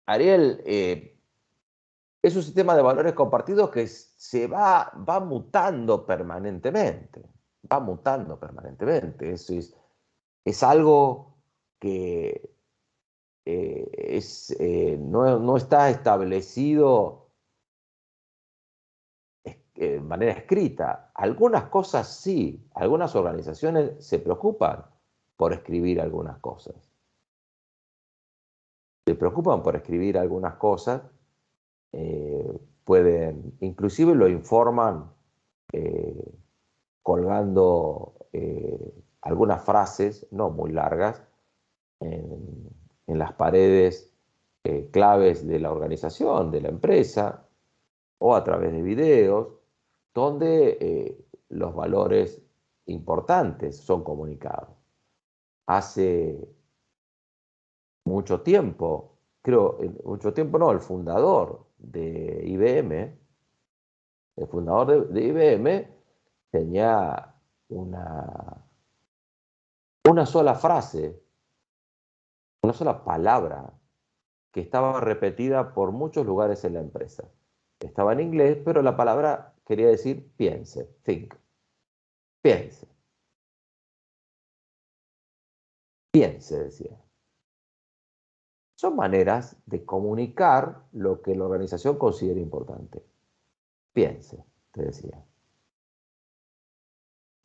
Ariel, es un sistema de valores compartidos que va mutando permanentemente. Va mutando permanentemente. Es algo que no está establecido de manera escrita. Algunas cosas sí, algunas organizaciones se preocupan por escribir algunas cosas. Se preocupan por escribir algunas cosas, inclusive lo informan eh, colgando algunas frases, no muy largas, en, en las paredes claves de la organización, de la empresa, o a través de videos, donde los valores importantes son comunicados. Hace mucho tiempo, mucho tiempo no, el fundador de IBM, de IBM tenía una sola frase, una sola palabra que estaba repetida por muchos lugares en la empresa. Estaba en inglés, pero la palabra quería decir piense, think, piense, piense, decía. Son maneras de comunicar lo que la organización considera importante. Piense, te decía.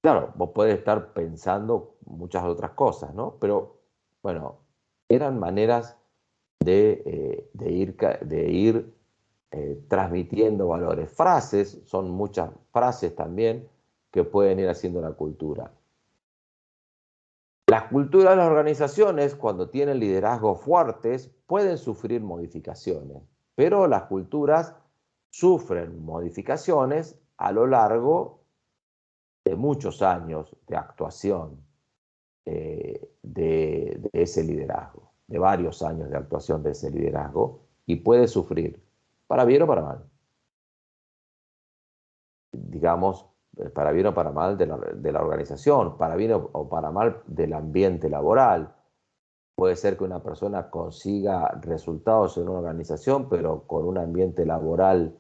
Claro, vos podés estar pensando muchas otras cosas, ¿no? Pero, bueno, eran maneras de ir transmitiendo valores. Frases, son muchas frases también que pueden ir haciendo la cultura. Las culturas de las organizaciones, cuando tienen liderazgos fuertes, pueden sufrir modificaciones, pero las culturas sufren modificaciones a lo largo de muchos años de actuación de ese liderazgo, de varios años de actuación de ese liderazgo, y puede sufrir, para bien o para mal. Digamos, para bien o para mal de la organización, para bien o para mal del ambiente laboral. Puede ser que una persona consiga resultados en una organización, pero con un ambiente laboral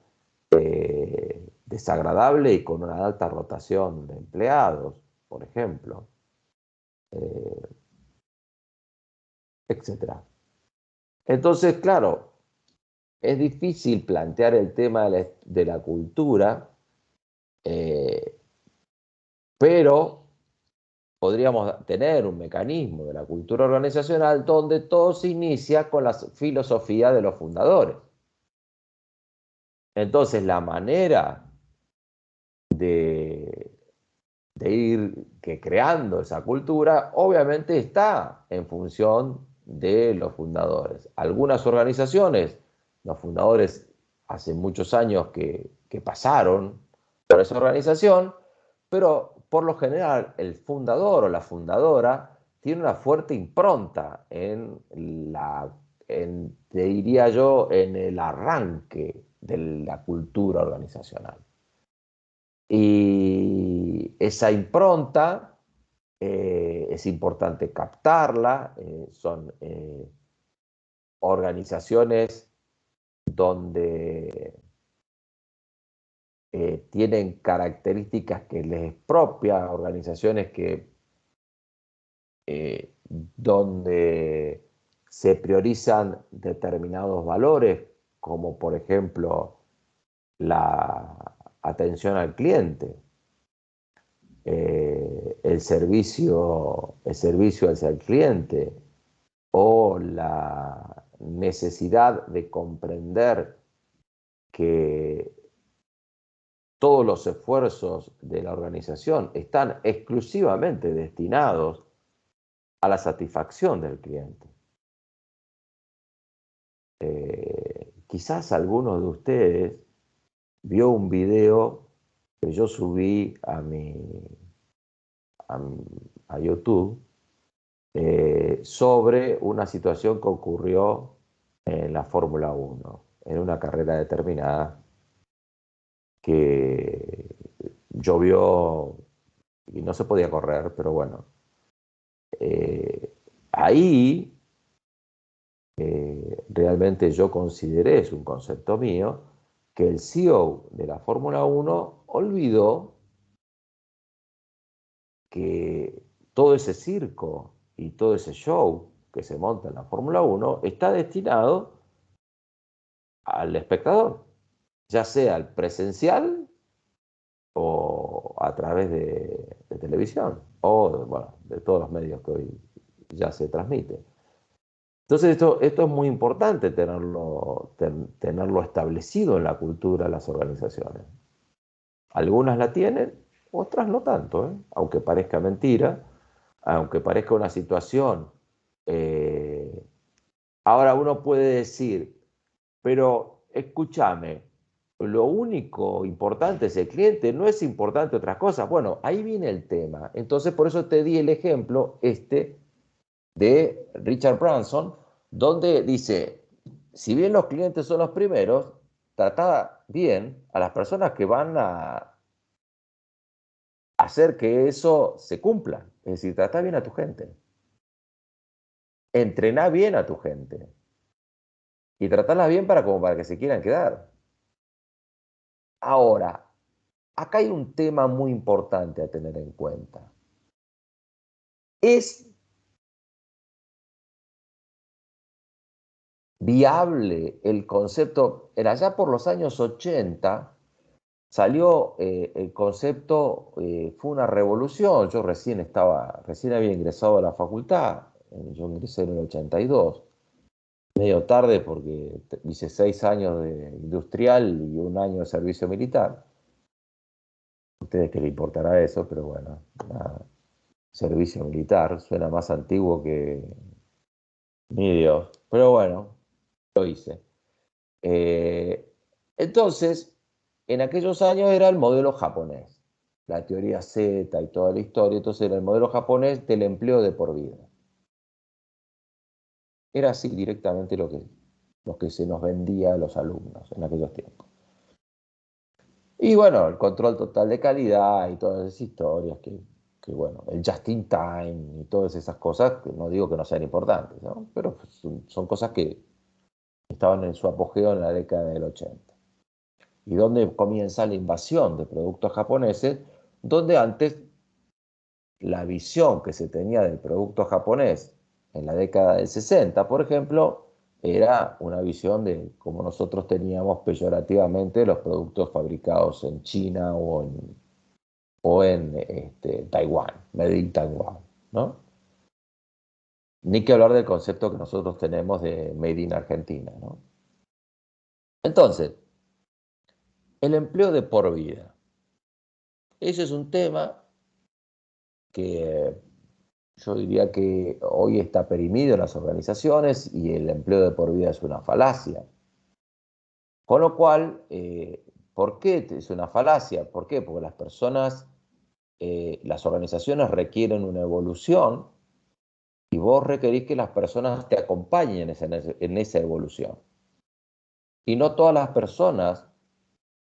desagradable y con una alta rotación de empleados, por ejemplo, eh, etc. Entonces, claro, es difícil plantear el tema de la cultura, eh, pero podríamos tener un mecanismo de la cultura organizacional donde todo se inicia con la filosofía de los fundadores. Entonces, la manera de, ir creando esa cultura, obviamente está en función de los fundadores. Algunas organizaciones, los fundadores hace muchos años que pasaron por esa organización, pero por lo general el fundador o la fundadora tiene una fuerte impronta te diría yo, en el arranque de la cultura organizacional. Y esa impronta es importante captarla, son organizaciones donde tienen características que les es propia, organizaciones donde se priorizan determinados valores, como por ejemplo la atención al cliente, el servicio hacia el cliente o la necesidad de comprender que todos los esfuerzos de la organización están exclusivamente destinados a la satisfacción del cliente. Quizás alguno de ustedes vio un video que yo subí a YouTube sobre una situación que ocurrió en la Fórmula 1, en una carrera determinada, que llovió y no se podía correr, pero bueno. Ahí realmente yo consideré, es un concepto mío, que el CEO de la Fórmula 1 olvidó que todo ese circo y todo ese show que se monta en la Fórmula 1 está destinado al espectador, ya sea el presencial o a través de televisión o bueno, de todos los medios que hoy ya se transmiten. Entonces esto es muy importante tenerlo establecido en la cultura de las organizaciones. Algunas la tienen, otras no tanto, ¿eh? Aunque parezca mentira, aunque parezca una situación. eh, Ahora uno puede decir, pero escúchame, lo único importante es el cliente, no es importante otras cosas. Bueno, ahí viene el tema. Entonces por eso te di el ejemplo de Richard Branson, donde dice, si bien los clientes son los primeros, trata bien a las personas que van a hacer que eso se cumpla. Es decir, trata bien a tu gente. Entrená bien a tu gente. Y tratarlas bien como para que se quieran quedar. Ahora, acá hay un tema muy importante a tener en cuenta. ¿Es viable el concepto? Allá por los años 80 salió el concepto, fue una revolución. Yo recién había ingresado a la facultad, yo ingresé en el 82, medio tarde porque hice 6 años de industrial y 1 año de servicio militar. A ustedes que le importará eso, pero bueno, nada. Servicio militar suena más antiguo que mi Dios, pero bueno, lo hice. Eh, entonces, en aquellos años era el modelo japonés, la teoría Z y toda la historia, entonces era el modelo japonés del empleo de por vida. Era así directamente lo que se nos vendía a los alumnos en aquellos tiempos. Y bueno, el control total de calidad y todas esas historias que bueno, el just in time y todas esas cosas, que no digo que no sean importantes, ¿no? Pero son cosas que estaban en su apogeo en la década del 80. Y donde comienza la invasión de productos japoneses, donde antes la visión que se tenía del producto japonés en la década del 60, por ejemplo, era una visión de como nosotros teníamos peyorativamente los productos fabricados en China o en Taiwán, made in Taiwán, ¿no? Ni que hablar del concepto que nosotros tenemos de made in Argentina, ¿no? Entonces, el empleo de por vida. Ese es un tema que yo diría que hoy está perimido en las organizaciones y el empleo de por vida es una falacia. Con lo cual, ¿por qué es una falacia? ¿Por qué? Porque las organizaciones requieren una evolución y vos requerís que las personas te acompañen en esa evolución. Y no todas las personas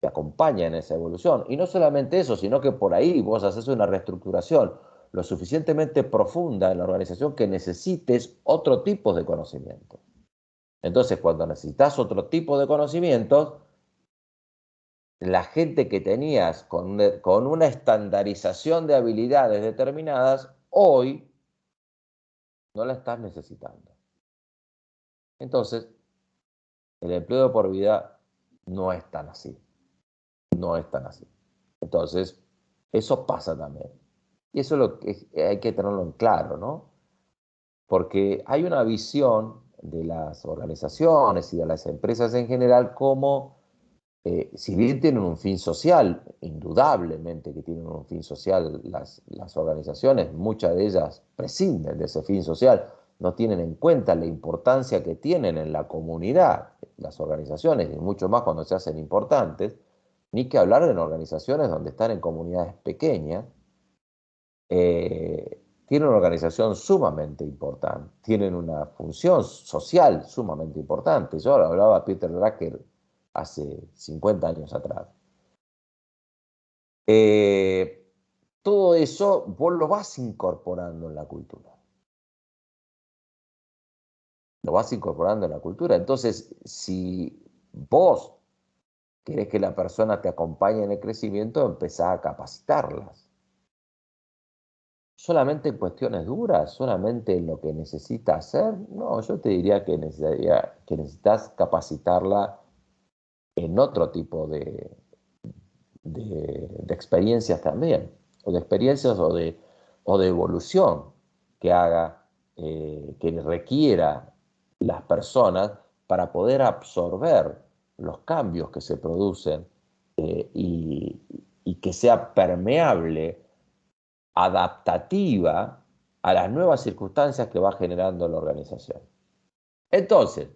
te acompañan en esa evolución. Y no solamente eso, sino que por ahí vos haces una reestructuración lo suficientemente profunda en la organización que necesites otro tipo de conocimiento. Entonces, cuando necesitas otro tipo de conocimientos, la gente que tenías con una estandarización de habilidades determinadas, hoy no la estás necesitando. Entonces, el empleo de por vida no es tan así. No es tan así. Entonces, eso pasa también. Y eso es lo que hay que tenerlo en claro, ¿no? Porque hay una visión de las organizaciones y de las empresas en general como, si bien tienen un fin social, indudablemente que tienen un fin social las organizaciones, muchas de ellas prescinden de ese fin social, no tienen en cuenta la importancia que tienen en la comunidad las organizaciones, y mucho más cuando se hacen importantes, ni que hablar en organizaciones donde están en comunidades pequeñas. Tienen una organización sumamente importante, tienen una función social sumamente importante. Yo lo hablaba Peter Drucker hace 50 años atrás. Eh, todo eso vos lo vas incorporando en la cultura. Lo vas incorporando en la cultura. Entonces, si vos querés que la persona te acompañe en el crecimiento, empezá a capacitarlas. Solamente en cuestiones duras, solamente en lo que necesita hacer. No, yo te diría que, que necesitas capacitarla en otro tipo de experiencias también, o de experiencias o de evolución que haga, que requiera las personas para poder absorber los cambios que se producen y que sea permeable, adaptativa a las nuevas circunstancias que va generando la organización. Entonces,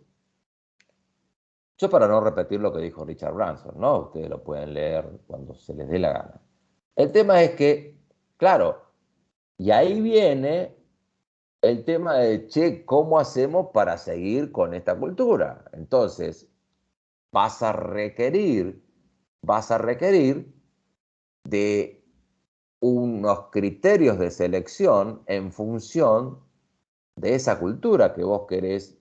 yo para no repetir lo que dijo Richard Branson, ¿no? Ustedes lo pueden leer cuando se les dé la gana. El tema es que, claro, y ahí viene el tema de, che, ¿cómo hacemos para seguir con esta cultura? Entonces, vas a requerir, vas a requerir de unos criterios de selección en función de esa cultura que vos querés,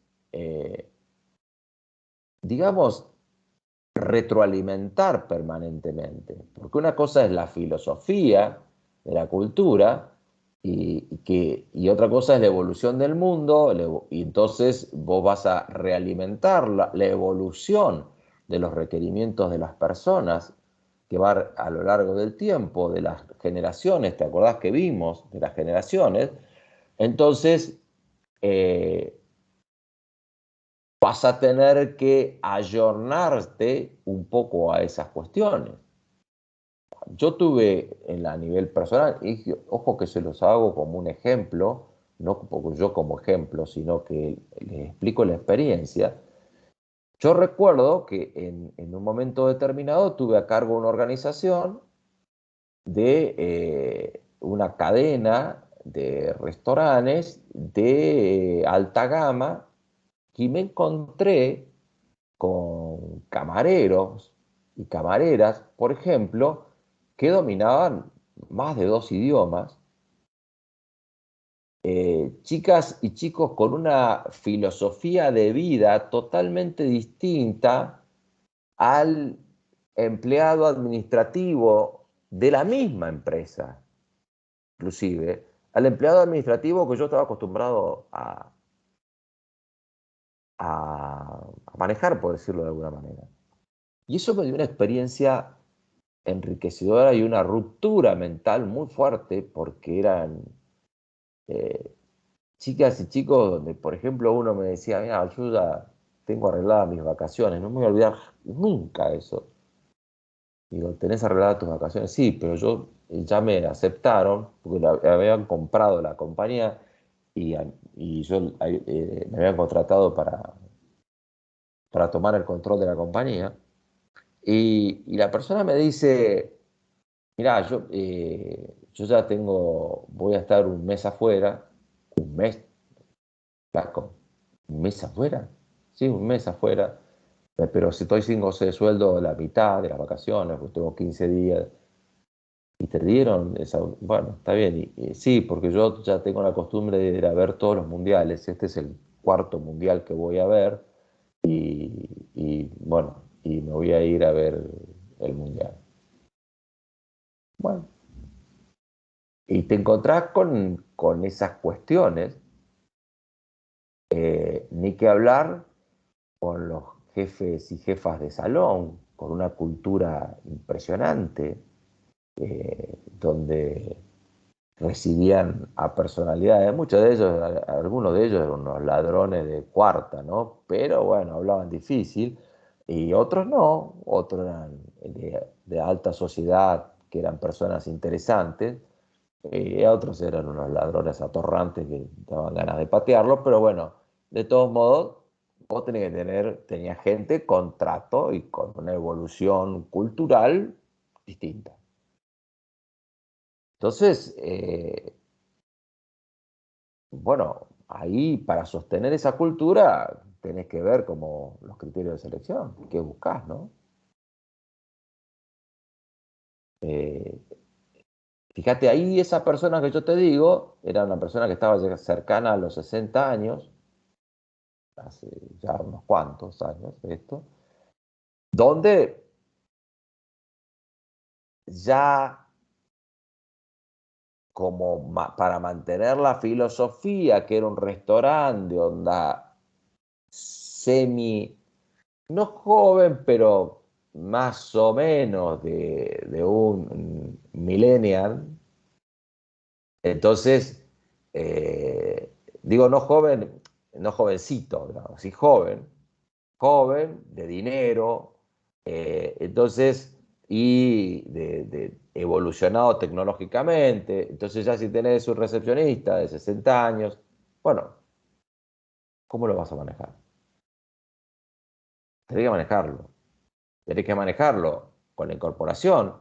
digamos, retroalimentar permanentemente. Porque una cosa es la filosofía de la cultura y otra cosa es la evolución del mundo, y entonces vos vas a realimentar la evolución de los requerimientos de las personas que va a lo largo del tiempo, de las generaciones, ¿te acordás que vimos? De las generaciones. Entonces, eh, vas a tener que ayornarte un poco a esas cuestiones. Yo tuve a nivel personal, y ojo que se los hago como un ejemplo, no yo como ejemplo, sino que les explico la experiencia. Yo recuerdo que en un momento determinado tuve a cargo una organización de una cadena de restaurantes de alta gama y me encontré con camareros y camareras, por ejemplo, que dominaban más de 2 idiomas, chicas y chicos con una filosofía de vida totalmente distinta al empleado administrativo de la misma empresa, inclusive, al empleado administrativo que yo estaba acostumbrado a manejar, por decirlo de alguna manera. Y eso me dio una experiencia enriquecedora y una ruptura mental muy fuerte porque eran eh, chicas y chicos donde, por ejemplo, uno me decía, mira, yo ya tengo arregladas mis vacaciones, no me voy a olvidar nunca eso. Digo, ¿tenés arregladas tus vacaciones? Sí, pero yo ya me aceptaron porque habían comprado la compañía y yo me habían contratado para tomar el control de la compañía. Y la persona me dice, mirá, yo ya voy a estar un mes afuera, un mes, flaco, un mes afuera, sí, un mes afuera, pero si estoy sin goce de sueldo la mitad de las vacaciones, pues tengo 15 días, y te dieron esa, bueno, está bien, sí, porque yo ya tengo la costumbre de ir a ver todos los mundiales, este es el cuarto mundial que voy a ver, bueno, y me voy a ir a ver el mundial. Bueno, y te encontrás con esas cuestiones, ni que hablar con los jefes y jefas de salón, con una cultura impresionante, donde recibían a personalidades, muchos de ellos, algunos de ellos eran unos ladrones de cuarta, ¿no? Pero bueno, hablaban difícil, y otros no, otros eran de alta sociedad, que eran personas interesantes, otros eran unos ladrones atorrantes que daban ganas de patearlos, pero bueno, de todos modos, vos tenías gente con trato y con una evolución cultural distinta. Entonces, bueno, ahí para sostener esa cultura tenés que ver como los criterios de selección, qué buscas, ¿no? Eh, Fíjate, ahí esa persona que yo te digo, era una persona que estaba cercana a los 60 años, hace ya unos cuantos años de esto, donde ya como para mantener la filosofía, que era un restaurante de onda semi, no joven, pero más o menos de un millennial. Entonces, eh, digo no joven, no jovencito, no, sí joven, joven, de dinero, entonces, y de evolucionado tecnológicamente. Entonces ya si tenés un recepcionista de 60 años, bueno, ¿cómo lo vas a manejar? Tenés que manejarlo. Tenés que manejarlo con la incorporación,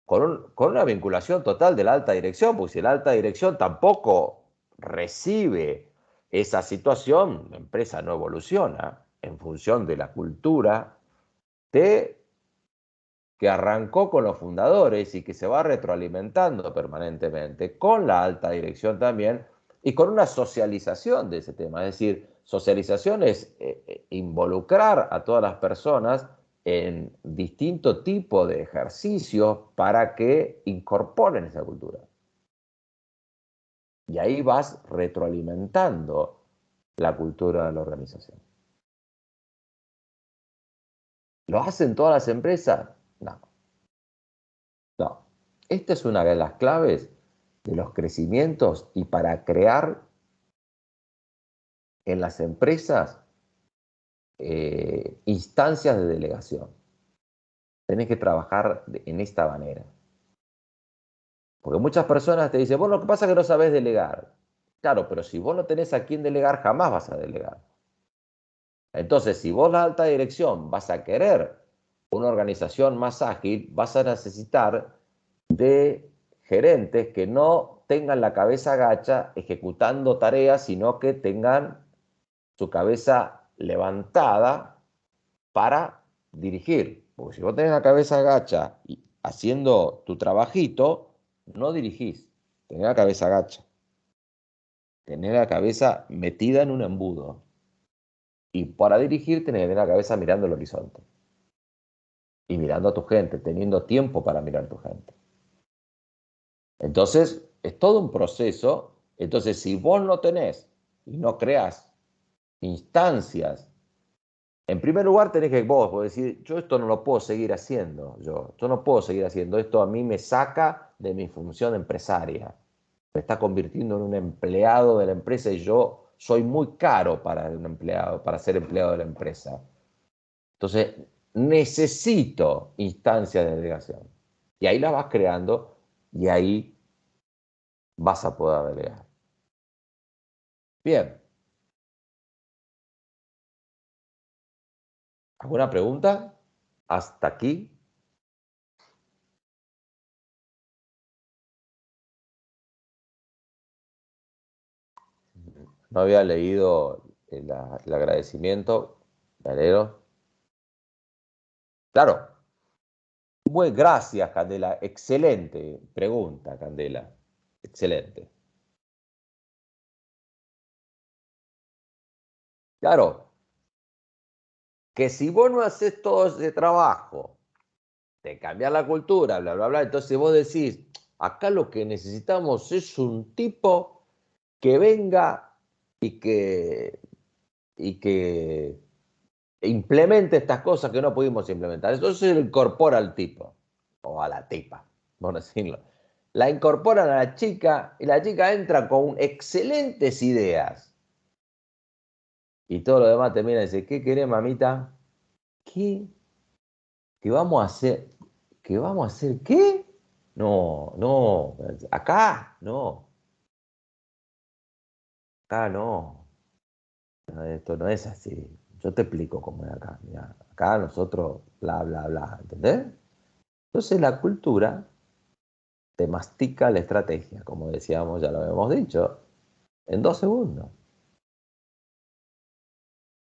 con una vinculación total de la alta dirección, porque si la alta dirección tampoco recibe esa situación, la empresa no evoluciona en función de la cultura de que arrancó con los fundadores y que se va retroalimentando permanentemente con la alta dirección también y con una socialización de ese tema. Es decir, socialización es involucrar a todas las personas en distinto tipo de ejercicios para que incorporen esa cultura. Y ahí vas retroalimentando la cultura de la organización. ¿Lo hacen todas las empresas? No. No, esta es una de las claves de los crecimientos y para crear en las empresas instancias de delegación. Tenés que trabajar en esta manera. Porque muchas personas te dicen, bueno, lo que pasa es que no sabes delegar. Claro, pero si vos no tenés a quién delegar, jamás vas a delegar. Entonces, si vos la alta dirección vas a querer una organización más ágil, vas a necesitar de gerentes que no tengan la cabeza gacha ejecutando tareas, sino que tengan su cabeza levantada para dirigir. Porque si vos tenés la cabeza gacha y haciendo tu trabajito, no dirigís, tenés la cabeza gacha, tenés la cabeza metida en un embudo. Y para dirigir tenés que tener la cabeza mirando el horizonte y mirando a tu gente, teniendo tiempo para mirar a tu gente. Entonces, es todo un proceso. Entonces, si vos no tenés y no creás instancias, en primer lugar tenés que vos decir, yo esto no lo puedo seguir haciendo, yo no puedo seguir haciendo esto, a mí me saca de mi función empresaria, me está convirtiendo en un empleado de la empresa y yo soy muy caro para un empleado, para ser empleado de la empresa. Entonces, necesito instancias de delegación. Y ahí las vas creando y ahí vas a poder delegar. Bien. ¿Alguna pregunta? ¿Hasta aquí? No había leído el agradecimiento. Galero. Claro. Muy gracias, Candela. Excelente pregunta, Candela. Excelente. Claro, que si vos no haces todo ese trabajo de cambiar la cultura, bla, bla, bla, entonces vos decís, acá lo que necesitamos es un tipo que venga y que implemente estas cosas que no pudimos implementar. Entonces se lo incorpora al tipo, o a la tipa, por decirlo. La incorporan a la chica y la chica entra con excelentes ideas. Y todo lo demás termina y dice, ¿qué querés, mamita? ¿Qué? ¿Qué vamos a hacer? ¿Qué vamos a hacer? ¿Qué? No, no, acá, no, acá no. No, esto no es así. Yo te explico cómo es acá. Mirá, acá nosotros, bla, bla, bla, ¿entendés? Entonces la cultura te mastica la estrategia, como decíamos, ya lo habíamos dicho, en 2 segundos.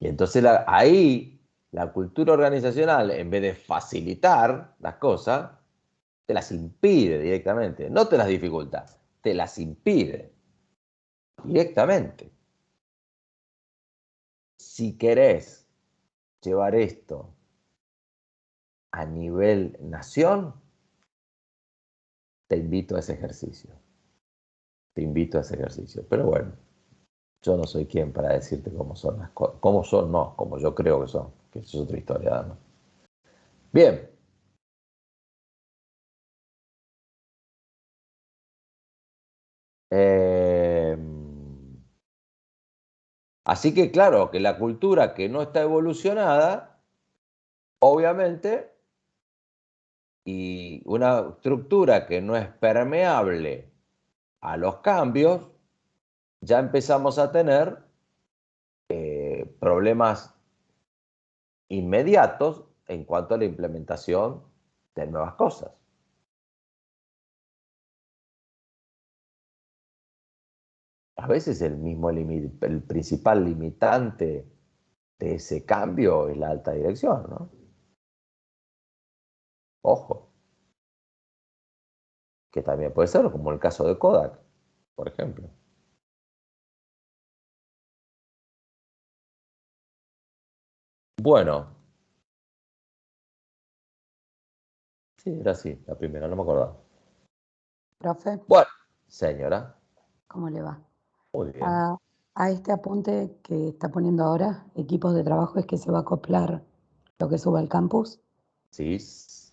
Y entonces ahí la cultura organizacional, en vez de facilitar las cosas, te las impide directamente, no te las dificulta, te las impide directamente. Si querés llevar esto a nivel nación, te invito a ese ejercicio. Te invito a ese ejercicio. Pero bueno, yo no soy quien para decirte cómo son las cosas. Cómo son, no, como yo creo que son, que eso es otra historia, además. Bien. Eh, Así que claro, que la cultura que no está evolucionada, obviamente, y una estructura que no es permeable a los cambios, ya empezamos a tener problemas inmediatos en cuanto a la implementación de nuevas cosas. A veces el principal limitante de ese cambio es la alta dirección, ¿no? Ojo, que también puede ser como el caso de Kodak, por ejemplo. Bueno, sí, era así, la primera, no me acordaba. Profe, Bueno, señora, ¿cómo le va? muy bien. A este apunte que está poniendo ahora, equipos de trabajo, es que se va a acoplar lo que sube al campus. Sí,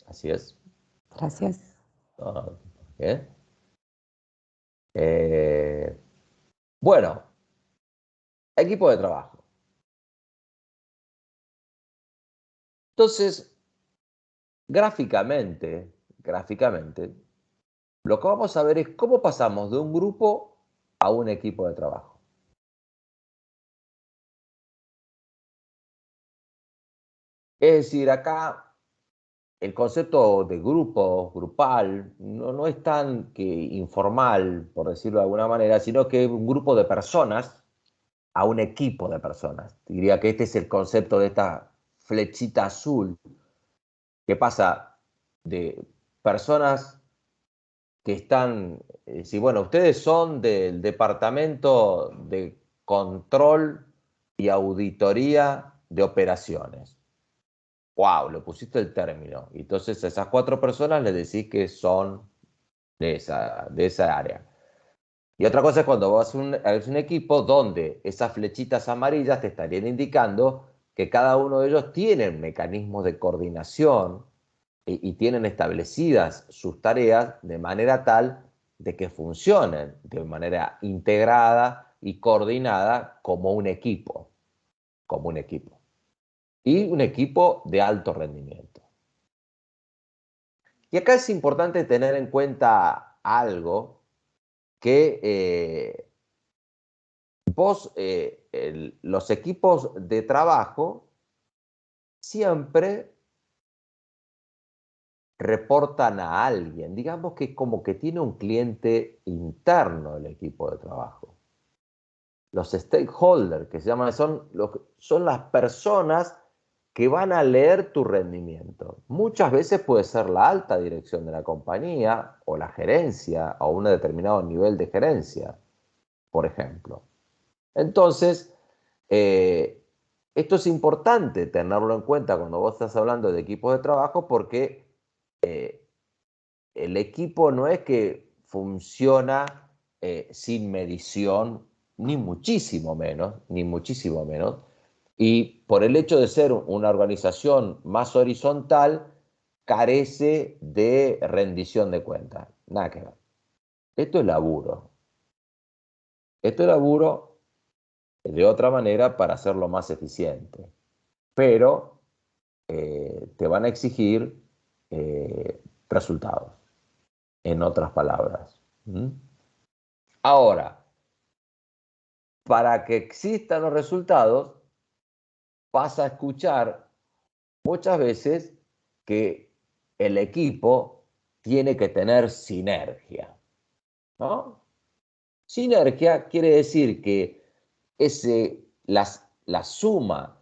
así es. Gracias. Ah, bien. Bueno, equipo de trabajo. Entonces, gráficamente, lo que vamos a ver es cómo pasamos de un grupo a un equipo de trabajo. Es decir, acá el concepto de grupo, grupal, no es tan que informal, por decirlo de alguna manera, sino que un grupo de personas a un equipo de personas. Diría que este es el concepto de esta flechita azul que pasa de personas que están, si bueno, ustedes son del departamento de control y auditoría de operaciones. Wow, le pusiste el término. Entonces a esas 4 personas le decís que son de esa área. Y otra cosa es cuando vos haces un equipo donde esas flechitas amarillas te estarían indicando que cada uno de ellos tiene mecanismos de coordinación y tienen establecidas sus tareas de manera tal de que funcionen de manera integrada y coordinada como un equipo, como un equipo. Y un equipo de alto rendimiento. Y acá es importante tener en cuenta algo que los equipos de trabajo siempre reportan a alguien. Digamos que como que tiene un cliente interno el equipo de trabajo. Los stakeholders, que se llaman, son las personas que van a leer tu rendimiento. Muchas veces puede ser la alta dirección de la compañía o la gerencia o un determinado nivel de gerencia, por ejemplo. Entonces, esto es importante tenerlo en cuenta cuando vos estás hablando de equipos de trabajo porque el equipo no es que funciona sin medición, ni muchísimo menos, ni muchísimo menos. Y por el hecho de ser una organización más horizontal, carece de rendición de cuentas. Nada que ver. Esto es laburo. Esto es laburo de otra manera para hacerlo más eficiente. Pero te van a exigir resultados, en otras palabras. ¿Mm? Ahora, para que existan los resultados, vas a escuchar muchas veces que el equipo tiene que tener sinergia, ¿no? Sinergia quiere decir que la suma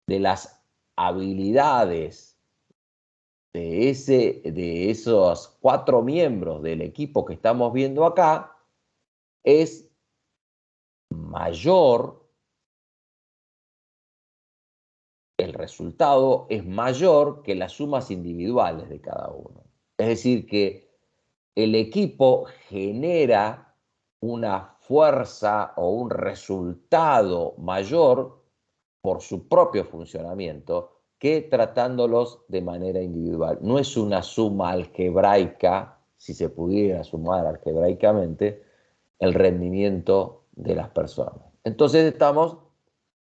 de las habilidades de esos 4 miembros del equipo que estamos viendo acá es mayor, el resultado es mayor que las sumas individuales de cada uno. Es decir, que el equipo genera una fuerza o un resultado mayor por su propio funcionamiento que tratándolos de manera individual. No es una suma algebraica, si se pudiera sumar algebraicamente, el rendimiento de las personas. Entonces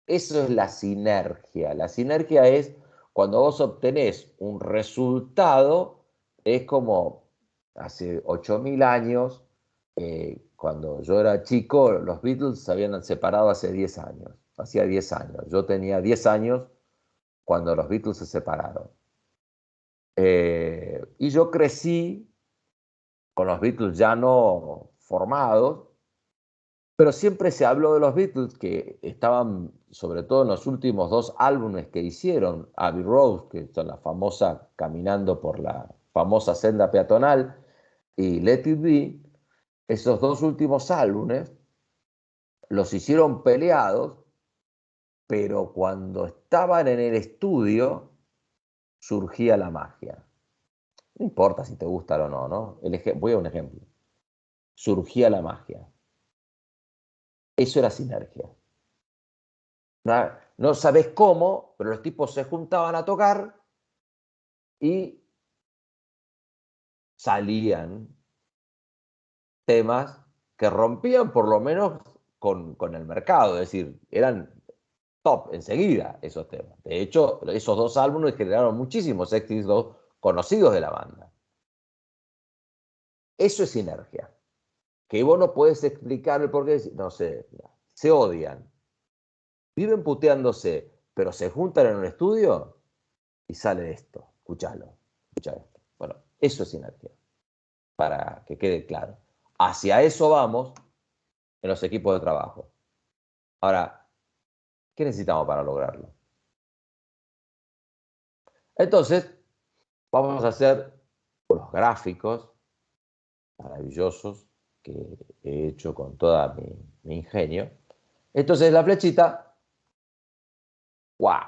eso es la sinergia. La sinergia es cuando vos obtenés un resultado, es como hace 8.000 años, cuando yo era chico, los Beatles se habían separado hace 10 años, hacía 10 años. Yo tenía 10 años cuando los Beatles se separaron. Y yo crecí con los Beatles ya no formados, pero siempre se habló de los Beatles que estaban, sobre todo en los últimos 2 álbumes que hicieron, Abbey Road, que es la famosa Caminando por la famosa senda peatonal, y Let It Be. Esos 2 últimos álbumes los hicieron peleados, pero cuando estaban en el estudio surgía la magia. No importa si te gusta o no, ¿no? Voy a un ejemplo. Surgía la magia. Eso era sinergia. No sabes cómo, pero los tipos se juntaban a tocar y salían temas que rompían por lo menos con el mercado, es decir, eran top enseguida esos temas. De hecho, esos 2 álbumes generaron muchísimos éxitos conocidos de la banda. Eso es sinergia, que vos no podés explicar el porqué, no sé, se odian, viven puteándose, pero se juntan en un estudio y sale esto, escuchá esto. Bueno, eso es sinergia, para que quede claro. Hacia eso vamos en los equipos de trabajo. Ahora, ¿qué necesitamos para lograrlo? Entonces, vamos a hacer unos gráficos maravillosos que he hecho con toda mi ingenio. Entonces, la flechita, ¡wow!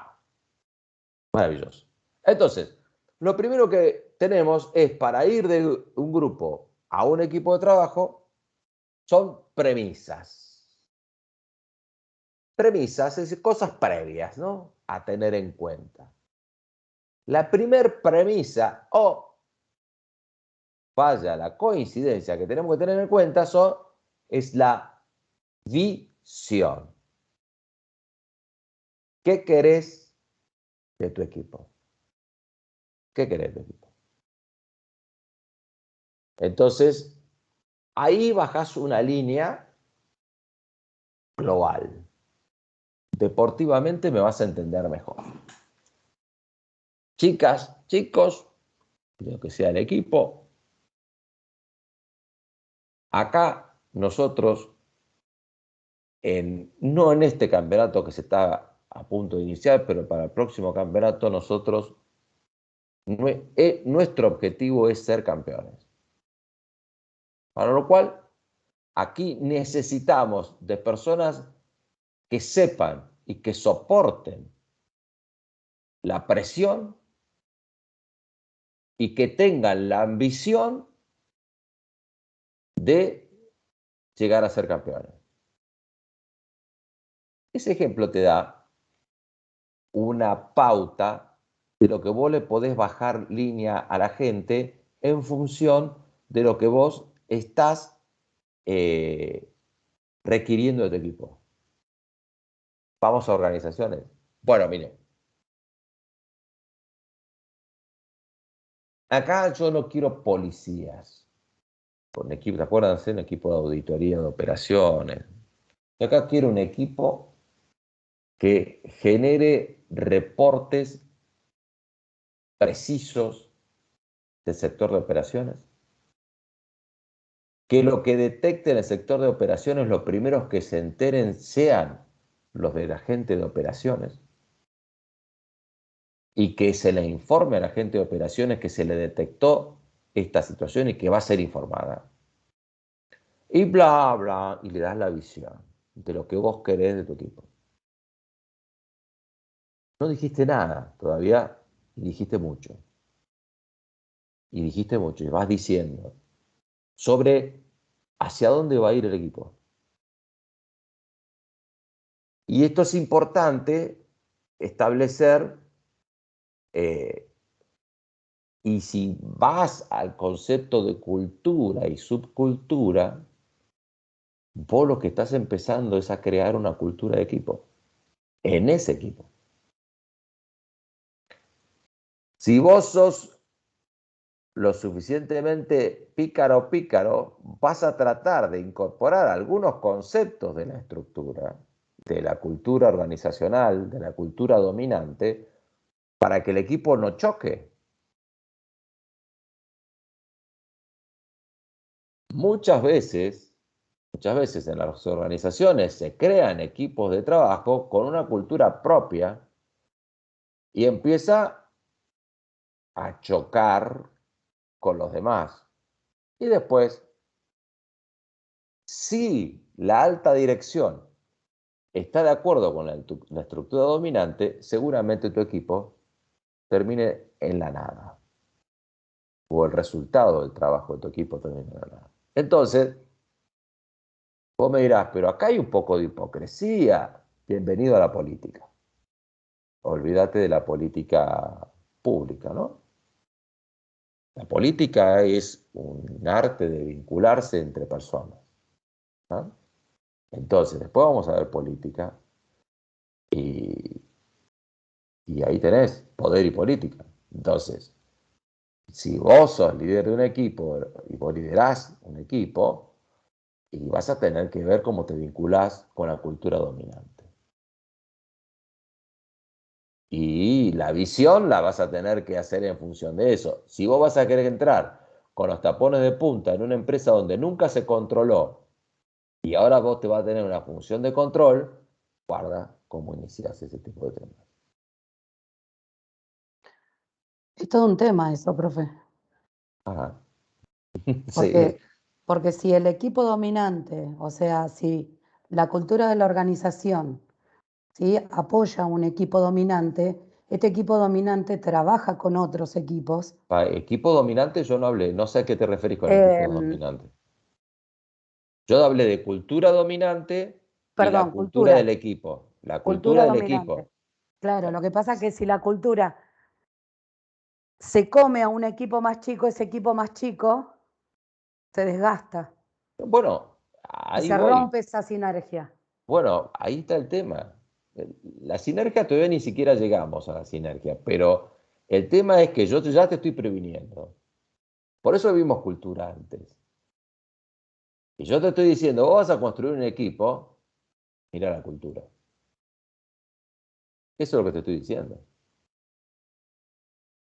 Maravilloso. Entonces, lo primero que tenemos es para ir de un grupo a un equipo de trabajo, son premisas. Premisas, es decir, cosas previas, ¿no? A tener en cuenta. La primer premisa, vaya, la coincidencia que tenemos que tener en cuenta es la visión. ¿Qué querés de tu equipo? ¿Qué querés de tu equipo? Entonces, ahí bajás una línea global. Deportivamente me vas a entender mejor. Chicas, chicos, lo que sea el equipo, acá nosotros, no en este campeonato que se está a punto de iniciar, pero para el próximo campeonato nosotros, nuestro objetivo es ser campeones. Para lo cual, aquí necesitamos de personas que sepan y que soporten la presión y que tengan la ambición de llegar a ser campeones. Ese ejemplo te da una pauta de lo que vos le podés bajar línea a la gente en función de lo que vos estás requiriendo de tu equipo. Vamos a organizaciones. Bueno, miren. Acá yo no quiero policías. Con equipo, ¿te acuerdas? Un equipo de auditoría de operaciones. Yo acá quiero un equipo que genere reportes precisos del sector de operaciones, que lo que detecte en el sector de operaciones, los primeros que se enteren sean los de la gente de operaciones, y que se le informe a la gente de operaciones que se le detectó esta situación y que va a ser informada. Y bla, bla, y le das la visión de lo que vos querés de tu equipo. No dijiste nada todavía y dijiste mucho. Y dijiste mucho y vas diciendo sobre hacia dónde va a ir el equipo. Y esto es importante establecer, y si vas al concepto de cultura y subcultura, vos lo que estás empezando es a crear una cultura de equipo, en ese equipo. Si vos sos lo suficientemente pícaro, vas a tratar de incorporar algunos conceptos de la estructura, de la cultura organizacional, de la cultura dominante, para que el equipo no choque. Muchas veces en las organizaciones se crean equipos de trabajo con una cultura propia y empieza a chocar con los demás. Y después, si la alta dirección está de acuerdo con la estructura dominante, seguramente tu equipo termine en la nada. O el resultado del trabajo de tu equipo termine en la nada. Entonces, vos me dirás, pero acá hay un poco de hipocresía. Bienvenido a la política. Olvídate de la política pública, ¿no? La política es un arte de vincularse entre personas, ¿no? Entonces, después vamos a ver política y ahí tenés poder y política. Entonces, si vos sos líder de un equipo y vos liderás un equipo, y vas a tener que ver cómo te vinculás con la cultura dominante. Y la visión la vas a tener que hacer en función de eso. Si vos vas a querer entrar con los tapones de punta en una empresa donde nunca se controló y ahora vos te vas a tener una función de control, guarda cómo inicias ese tipo de temas. Es todo un tema eso, profe. Ajá. Sí. Porque si el equipo dominante, o sea, si la cultura de la organización, ¿sí?, apoya a un equipo dominante, este equipo dominante trabaja con otros equipos. Equipo dominante yo no hablé, no sé a qué te referís con equipo Em, dominante. Yo hablé de cultura dominante y la Perdón, cultura cultura, del equipo. La cultura cultura del dominante. equipo. Claro, lo que pasa es que si la cultura se come a un equipo más chico, ese equipo más chico se desgasta Bueno, y ahí se voy. rompe esa sinergia. Bueno, ahí está el tema. La sinergia todavía ni siquiera llegamos a la sinergia, pero el tema es que yo ya te estoy previniendo. Por eso vimos cultura antes. Y yo te estoy diciendo, vos vas a construir un equipo, mira la cultura. Eso es lo que te estoy diciendo.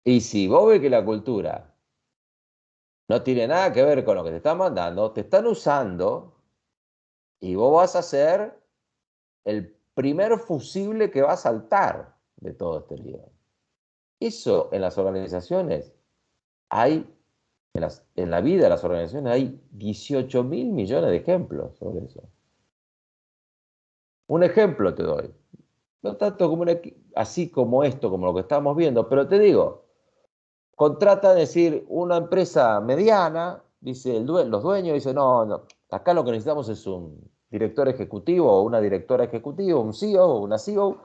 Y si vos ves que la cultura no tiene nada que ver con lo que te están mandando, te están usando y vos vas a ser el primer fusible que va a saltar de todo este lío. Eso en las organizaciones hay, en la vida de las organizaciones hay 18.000 millones de ejemplos sobre eso. Un ejemplo te doy. No tanto como así como esto, como lo que estamos viendo, pero te digo, contrata, decir, una empresa mediana, dice los dueños dicen, no, acá lo que necesitamos es un director ejecutivo o una directora ejecutiva, un CEO o una CEO,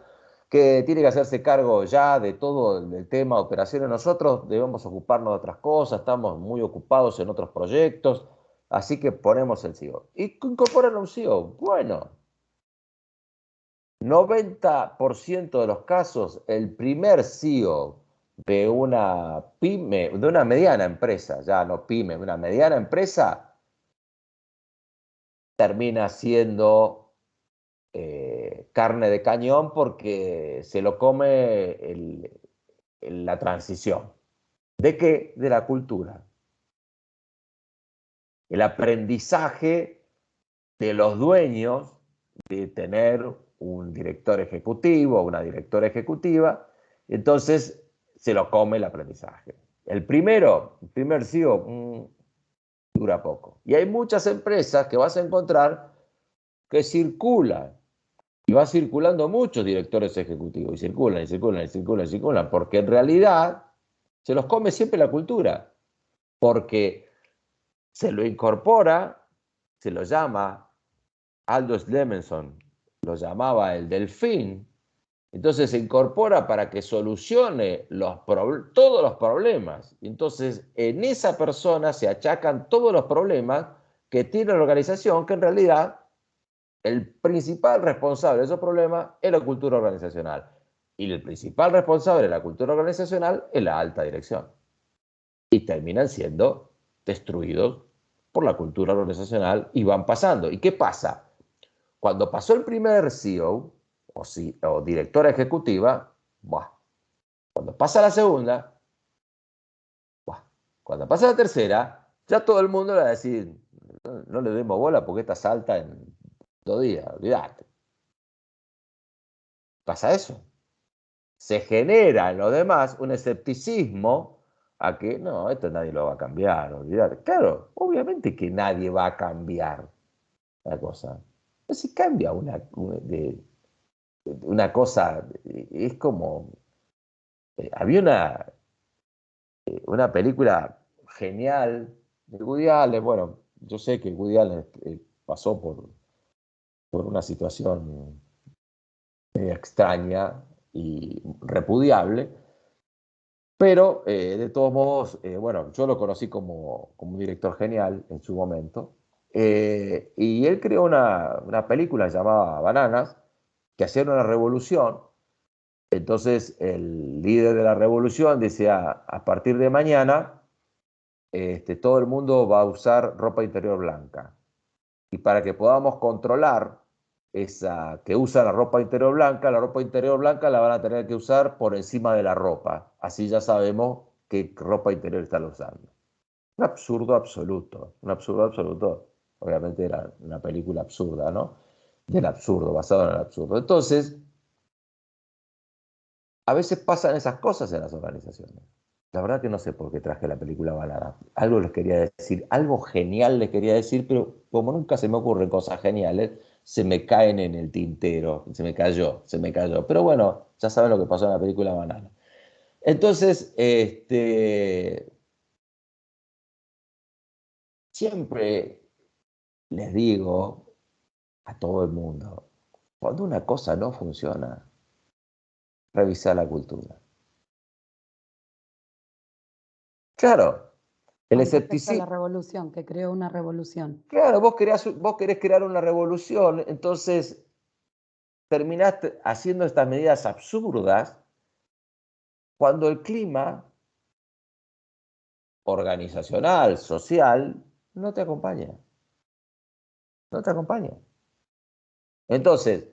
que tiene que hacerse cargo ya de todo el tema de operaciones. Nosotros debemos ocuparnos de otras cosas, estamos muy ocupados en otros proyectos, así que ponemos el CEO. ¿Y incorporan a un CEO? Bueno, 90% de los casos, el primer CEO de una pyme, de una mediana empresa, ya no pyme, una mediana empresa, termina siendo carne de cañón porque se lo come la transición. ¿De qué? De la cultura. El aprendizaje de los dueños de tener un director ejecutivo o una directora ejecutiva. Entonces, se lo come el aprendizaje. El primer CEO, dura poco. Y hay muchas empresas que vas a encontrar que circulan. Y va circulando muchos directores ejecutivos. Y circulan, y circulan, y circulan, y circulan. Porque en realidad se los come siempre la cultura. Porque se lo incorpora, se lo llama, Aldous Levinson lo llamaba el delfín. Entonces se incorpora para que solucione todos los problemas. Entonces en esa persona se achacan todos los problemas que tiene la organización, que en realidad el principal responsable de esos problemas es la cultura organizacional. Y el principal responsable de la cultura organizacional es la alta dirección. Y terminan siendo destruidos por la cultura organizacional y van pasando. ¿Y qué pasa? Cuando pasó el primer CEO o directora ejecutiva, cuando pasa la segunda, cuando pasa la tercera, ya todo el mundo le va a decir, no le demos bola porque esta salta en 2 días, olvídate. Pasa eso. Se genera en los demás un escepticismo a que no, esto nadie lo va a cambiar, olvídate. Claro, obviamente que nadie va a cambiar la cosa. No se cambia una cosa, es como, había una película genial de Woody Allen. Bueno, yo sé que Woody Allen pasó por una situación medio extraña y repudiable, pero de todos modos, bueno, yo lo conocí como un director genial en su momento, y él creó una película llamada Bananas, que hacía una revolución. Entonces el líder de la revolución decía, a partir de mañana, todo el mundo va a usar ropa interior blanca. Y para que podamos controlar esa que usa la ropa interior blanca la van a tener que usar por encima de la ropa. Así ya sabemos qué ropa interior están usando. Un absurdo absoluto, un absurdo absoluto. Obviamente era una película absurda, ¿no? Del absurdo, basado en el absurdo. Entonces, a veces pasan esas cosas en las organizaciones. La verdad que no sé por qué traje la película Banana. Algo les quería decir, algo genial les quería decir, pero como nunca se me ocurren cosas geniales, se me caen en el tintero. Se me cayó. Pero bueno, ya saben lo que pasó en la película Banana. Entonces, siempre les digo a todo el mundo, cuando una cosa no funciona, revisar la cultura. Claro, el Con respecto a la escepticismo. revolución, que creó una revolución. Claro, vos querés crear una revolución, entonces terminaste haciendo estas medidas absurdas cuando el clima organizacional, social, no te acompaña. No te acompaña. Entonces,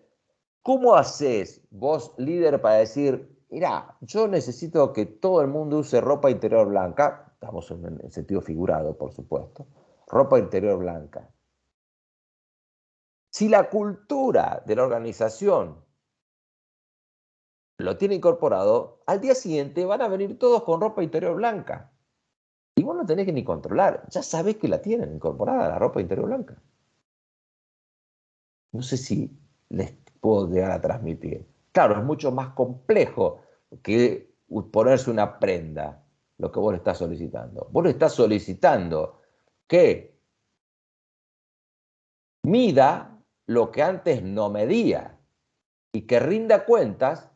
¿cómo haces vos, líder, para decir, mirá, yo necesito que todo el mundo use ropa interior blanca? Estamos en sentido figurado, por supuesto. Ropa interior blanca. Si la cultura de la organización lo tiene incorporado, al día siguiente van a venir todos con ropa interior blanca. Y vos no tenés que ni controlar, ya sabés que la tienen incorporada, la ropa interior blanca. No sé si les puedo llegar a transmitir. Claro, es mucho más complejo que ponerse una prenda, lo que vos le estás solicitando. Vos le estás solicitando que mida lo que antes no medía y que rinda cuentas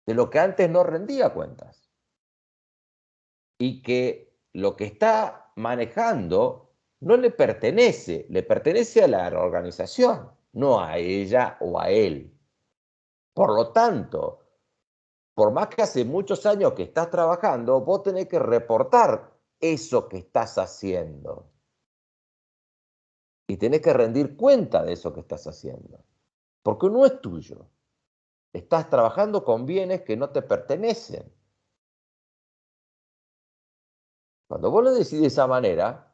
de lo que antes no rendía cuentas. Y que lo que está manejando no le pertenece a la organización, no a ella o a él. Por lo tanto, por más que hace muchos años que estás trabajando, vos tenés que reportar eso que estás haciendo. Y tenés que rendir cuenta de eso que estás haciendo. Porque no es tuyo. Estás trabajando con bienes que no te pertenecen. Cuando vos lo decís de esa manera,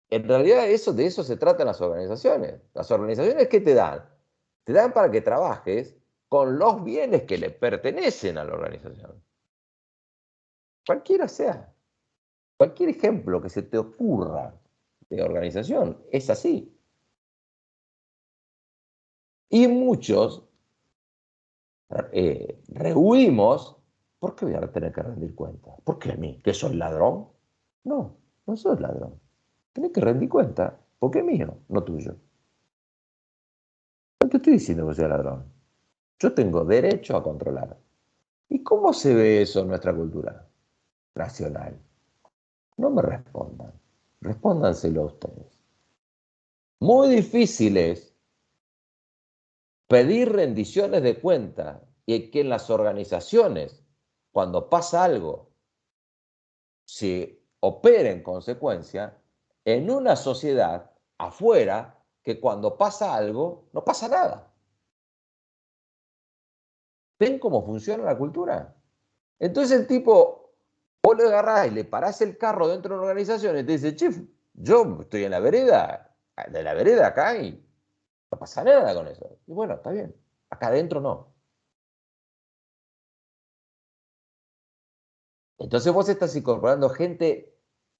en realidad de eso se trata en las organizaciones. Las organizaciones, ¿qué te dan? Te dan para que trabajes con los bienes que le pertenecen a la organización. cualquiera sea, cualquier ejemplo que se te ocurra de organización, es así. Y muchos rehuimos, ¿por qué voy a tener que rendir cuenta? ¿Por qué a mí? ¿Que soy ladrón? No, no soy ladrón. Tenés que rendir cuenta, porque es mío, no tuyo. No te estoy diciendo que soy ladrón. Yo tengo derecho a controlar. ¿Y cómo se ve eso en nuestra cultura nacional? No me respondan. Respóndanselo a ustedes. Muy difícil es pedir rendiciones de cuenta y que en las organizaciones, cuando pasa algo, se opere en consecuencia en una sociedad afuera que cuando pasa algo, no pasa nada. ¿Ven cómo funciona la cultura? Entonces el tipo, vos le agarrás y le parás el carro dentro de una organización y te dice, chef, yo estoy en la vereda, de la vereda acá y no pasa nada con eso. Y bueno, está bien, acá adentro no. Entonces vos estás incorporando gente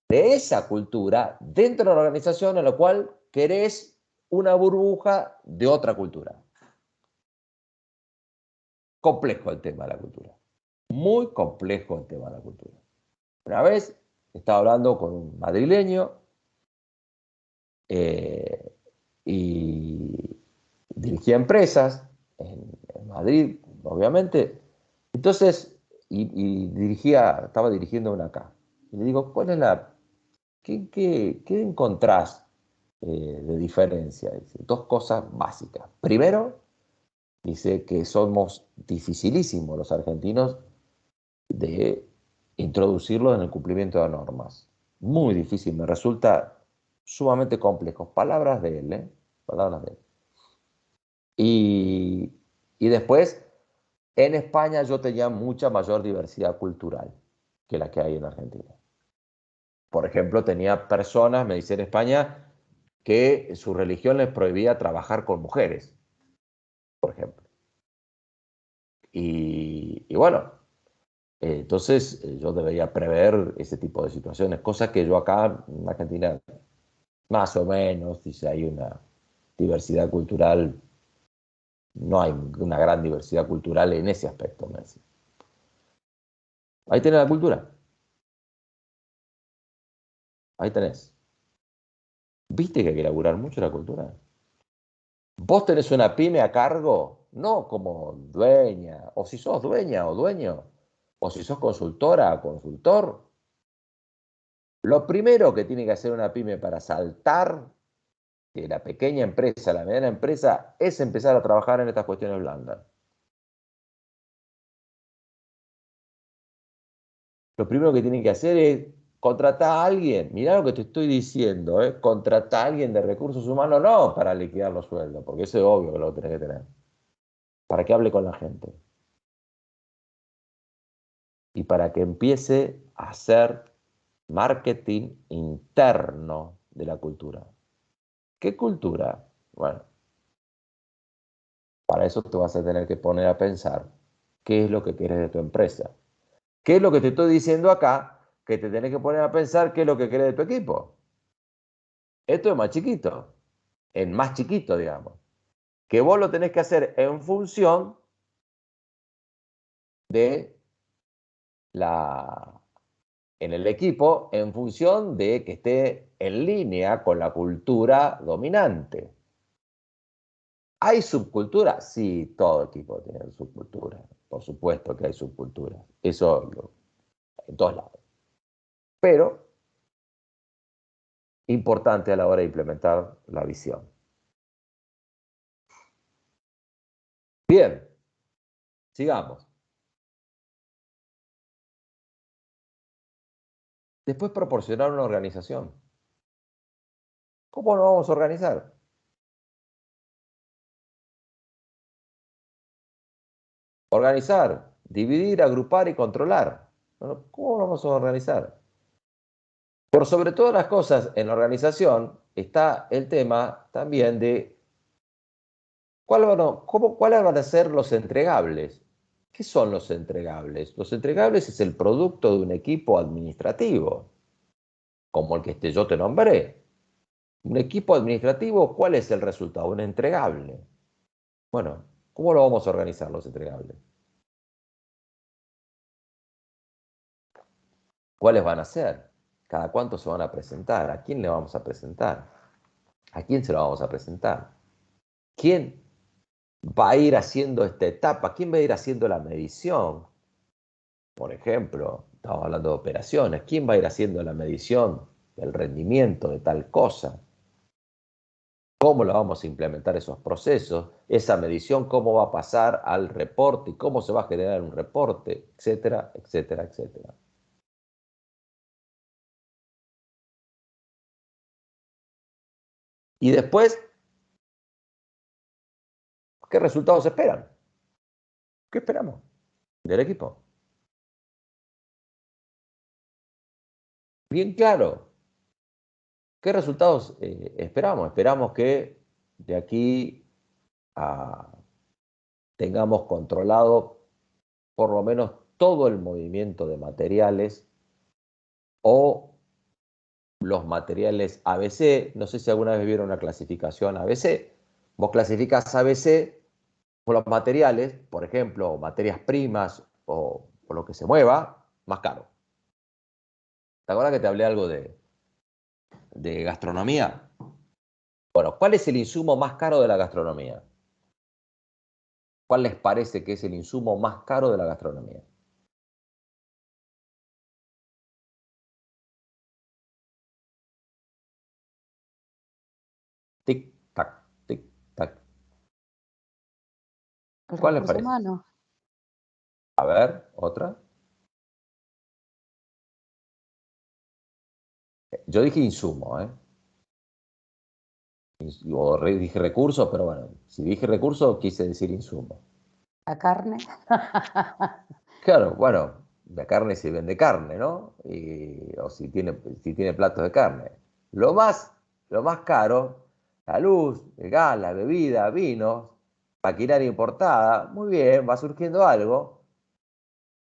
de esa cultura dentro de la organización en la cual querés una burbuja de otra cultura. Complejo el tema de la cultura. Muy complejo el tema de la cultura. Una vez estaba hablando con un madrileño y dirigía empresas en Madrid, obviamente. Entonces, estaba dirigiendo una acá. Y le digo, ¿cuál es qué encontrás de diferencia? Dice, dos cosas básicas. Primero, dice que somos dificilísimos los argentinos de introducirlo en el cumplimiento de normas. Muy difícil, me resulta sumamente complejo. Palabras de él, ¿eh? Palabras de él. Y después, en España yo tenía mucha mayor diversidad cultural que la que hay en Argentina. Por ejemplo, tenía personas, me dice en España, que su religión les prohibía trabajar con mujeres, por ejemplo. Y bueno, entonces yo debería prever ese tipo de situaciones, cosas que yo acá en Argentina, más o menos, dice, hay una diversidad cultural, no hay una gran diversidad cultural en ese aspecto, me decía. Ahí tenés la cultura, ahí tenés. ¿Viste que hay que elaborar mucho la cultura? Vos tenés una pyme a cargo, no como dueña, o si sos dueña o dueño, o si sos consultora o consultor. Lo primero que tiene que hacer una pyme para saltar de la pequeña empresa a la mediana empresa es empezar a trabajar en estas cuestiones blandas. Lo primero que tienen que hacer es contratar a alguien. Mirá lo que te estoy diciendo, ¿eh? Contratar a alguien de recursos humanos, no para liquidar los sueldos, porque eso es obvio que lo tenés que tener. Para que hable con la gente. Y para que empiece a hacer marketing interno de la cultura. ¿Qué cultura? Bueno, para eso te vas a tener que poner a pensar qué es lo que quieres de tu empresa. ¿Qué es lo que te estoy diciendo acá? Que te tenés que poner a pensar qué es lo que querés de tu equipo. Esto es más chiquito, en más chiquito, digamos. Que vos lo tenés que hacer en función de en el equipo, en función de que esté en línea con la cultura dominante. ¿Hay subcultura? Sí, todo equipo tiene subcultura. Por supuesto que hay subcultura. Eso en todos lados. Pero importante a la hora de implementar la visión. Bien, sigamos. Después proporcionar una organización. ¿Cómo nos vamos a organizar? Organizar, dividir, agrupar y controlar. Bueno, ¿cómo nos vamos a organizar? Por sobre todas las cosas, en la organización está el tema también de cuáles van a ser los entregables. ¿Qué son los entregables? Los entregables es el producto de un equipo administrativo, como el que yo te nombré. Un equipo administrativo, ¿cuál es el resultado? Un entregable. Bueno, ¿cómo lo vamos a organizar los entregables? ¿Cuáles van a ser? ¿Cada cuánto se van a presentar? ¿A quién le vamos a presentar? ¿A quién se lo vamos a presentar? ¿Quién va a ir haciendo esta etapa? ¿Quién va a ir haciendo la medición? Por ejemplo, estamos hablando de operaciones. ¿Quién va a ir haciendo la medición del rendimiento de tal cosa? ¿Cómo lo vamos a implementar esos procesos? Esa medición, ¿cómo va a pasar al reporte? ¿Y cómo se va a generar un reporte? Etcétera, etcétera, etcétera. Y después, ¿qué resultados esperan? ¿Qué esperamos del equipo? Bien claro. ¿Qué resultados esperamos? Esperamos que de aquí a tengamos controlado por lo menos todo el movimiento de materiales o los materiales ABC. No sé si alguna vez vieron una clasificación ABC. Vos clasificás ABC por los materiales, por ejemplo, materias primas o por lo que se mueva, más caro. ¿Te acuerdas que te hablé algo de gastronomía? Bueno, ¿cuál es el insumo más caro de la gastronomía? ¿Cuál les parece que es el insumo más caro de la gastronomía? Tic, tac, tic, tac. El ¿Cuál les recurso parece? humano. A ver, otra. Yo dije insumo, ¿eh? O dije recurso, pero bueno, si dije recurso, quise decir insumo. La carne. Claro, bueno, la carne se vende carne, ¿no? O si tiene platos de carne. Lo más caro, la luz, el gas, la bebida, vinos, maquinaria importada, muy bien, va surgiendo algo.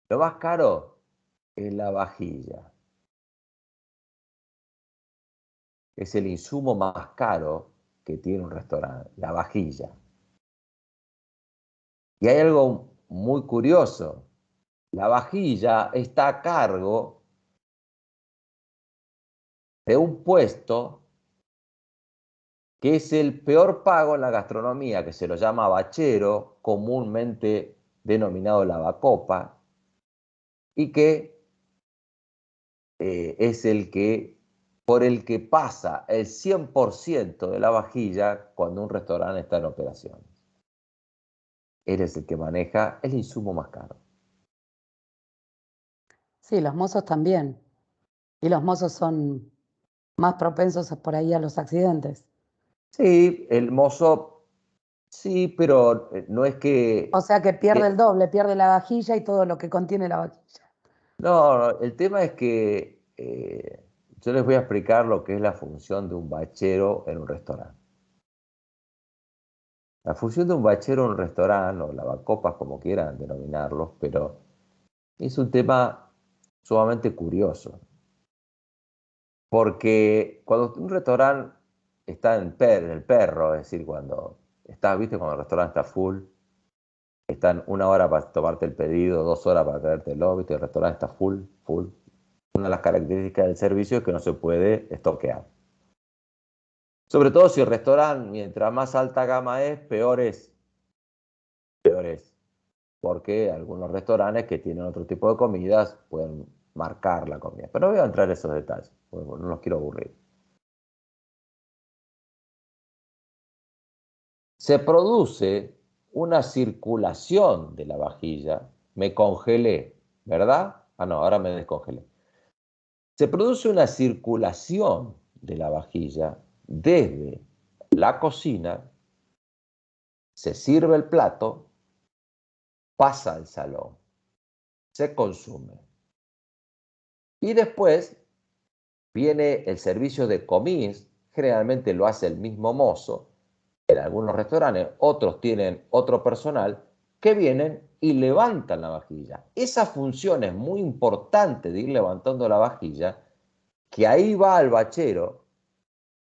Lo más caro es la vajilla. Es el insumo más caro que tiene un restaurante, la vajilla. Y hay algo muy curioso. La vajilla está a cargo de un puesto que es el peor pago en la gastronomía, que se lo llama bachero, comúnmente denominado lavacopa, y que es por el que pasa el 100% de la vajilla cuando un restaurante está en operación. Él es el que maneja el insumo más caro. Sí, los mozos también. Y los mozos son más propensos por ahí a los accidentes. Sí, el mozo, sí, pero no es O sea que pierde que el doble, pierde la vajilla y todo lo que contiene la vajilla. no, no, el tema es que yo les voy a explicar lo que es la función de un bachero en un restaurante. La función de un bachero en un restaurante, o lavacopas, como quieran denominarlos, pero es un tema sumamente curioso. Porque cuando un restaurante está en el perro, es decir, cuando estás, viste, cuando el restaurante está full, están 1 hora para tomarte el pedido, 2 horas para traértelo, viste, el restaurante está full, full. Una de las características del servicio es que no se puede estoquear. Sobre todo si el restaurante, mientras más alta gama es, peor es. Peor es. Porque algunos restaurantes que tienen otro tipo de comidas pueden marcar la comida. Pero no voy a entrar en esos detalles, porque no los quiero aburrir. Se produce una circulación de la vajilla. Me congelé, ¿verdad? Ah, no, ahora me descongelé. Se produce una circulación de la vajilla desde la cocina, se sirve el plato, pasa al salón, se consume. Y después viene el servicio de comis, generalmente lo hace el mismo mozo, en algunos restaurantes, otros tienen otro personal, que vienen y levantan la vajilla. Esa función es muy importante de ir levantando la vajilla, que ahí va el bachero,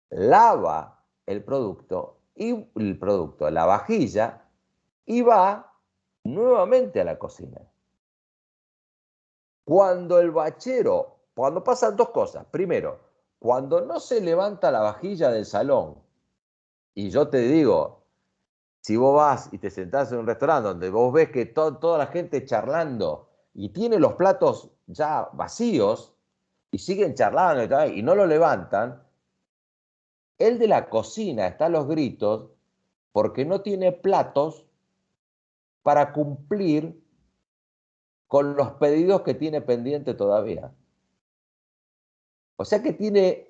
lava el producto, la vajilla, y va nuevamente a la cocina. Cuando pasan dos cosas. Primero, cuando no se levanta la vajilla del salón, y yo te digo, si vos vas y te sentás en un restaurante donde vos ves que toda la gente charlando y tiene los platos ya vacíos y siguen charlando y no lo levantan, el de la cocina está a los gritos porque no tiene platos para cumplir con los pedidos que tiene pendiente todavía. O sea que tiene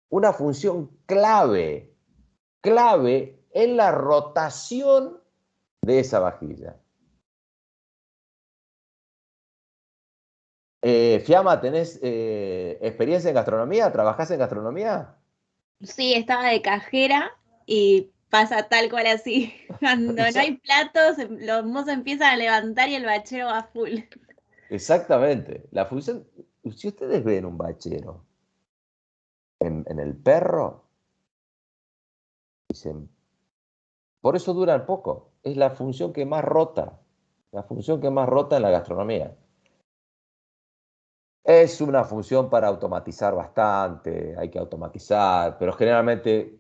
una función clave en la rotación de esa vajilla. Fiamma, ¿tenés experiencia en gastronomía? ¿Trabajás en gastronomía? Sí, estaba de cajera y pasa tal cual así. Cuando no hay platos, los mozos empiezan a levantar y el bachero va full. Exactamente. La función, si ustedes ven un bachero en el perro, dicen, por eso duran poco. Es la función que más rota. La función que más rota en la gastronomía. Es una función para automatizar bastante, hay que automatizar, pero generalmente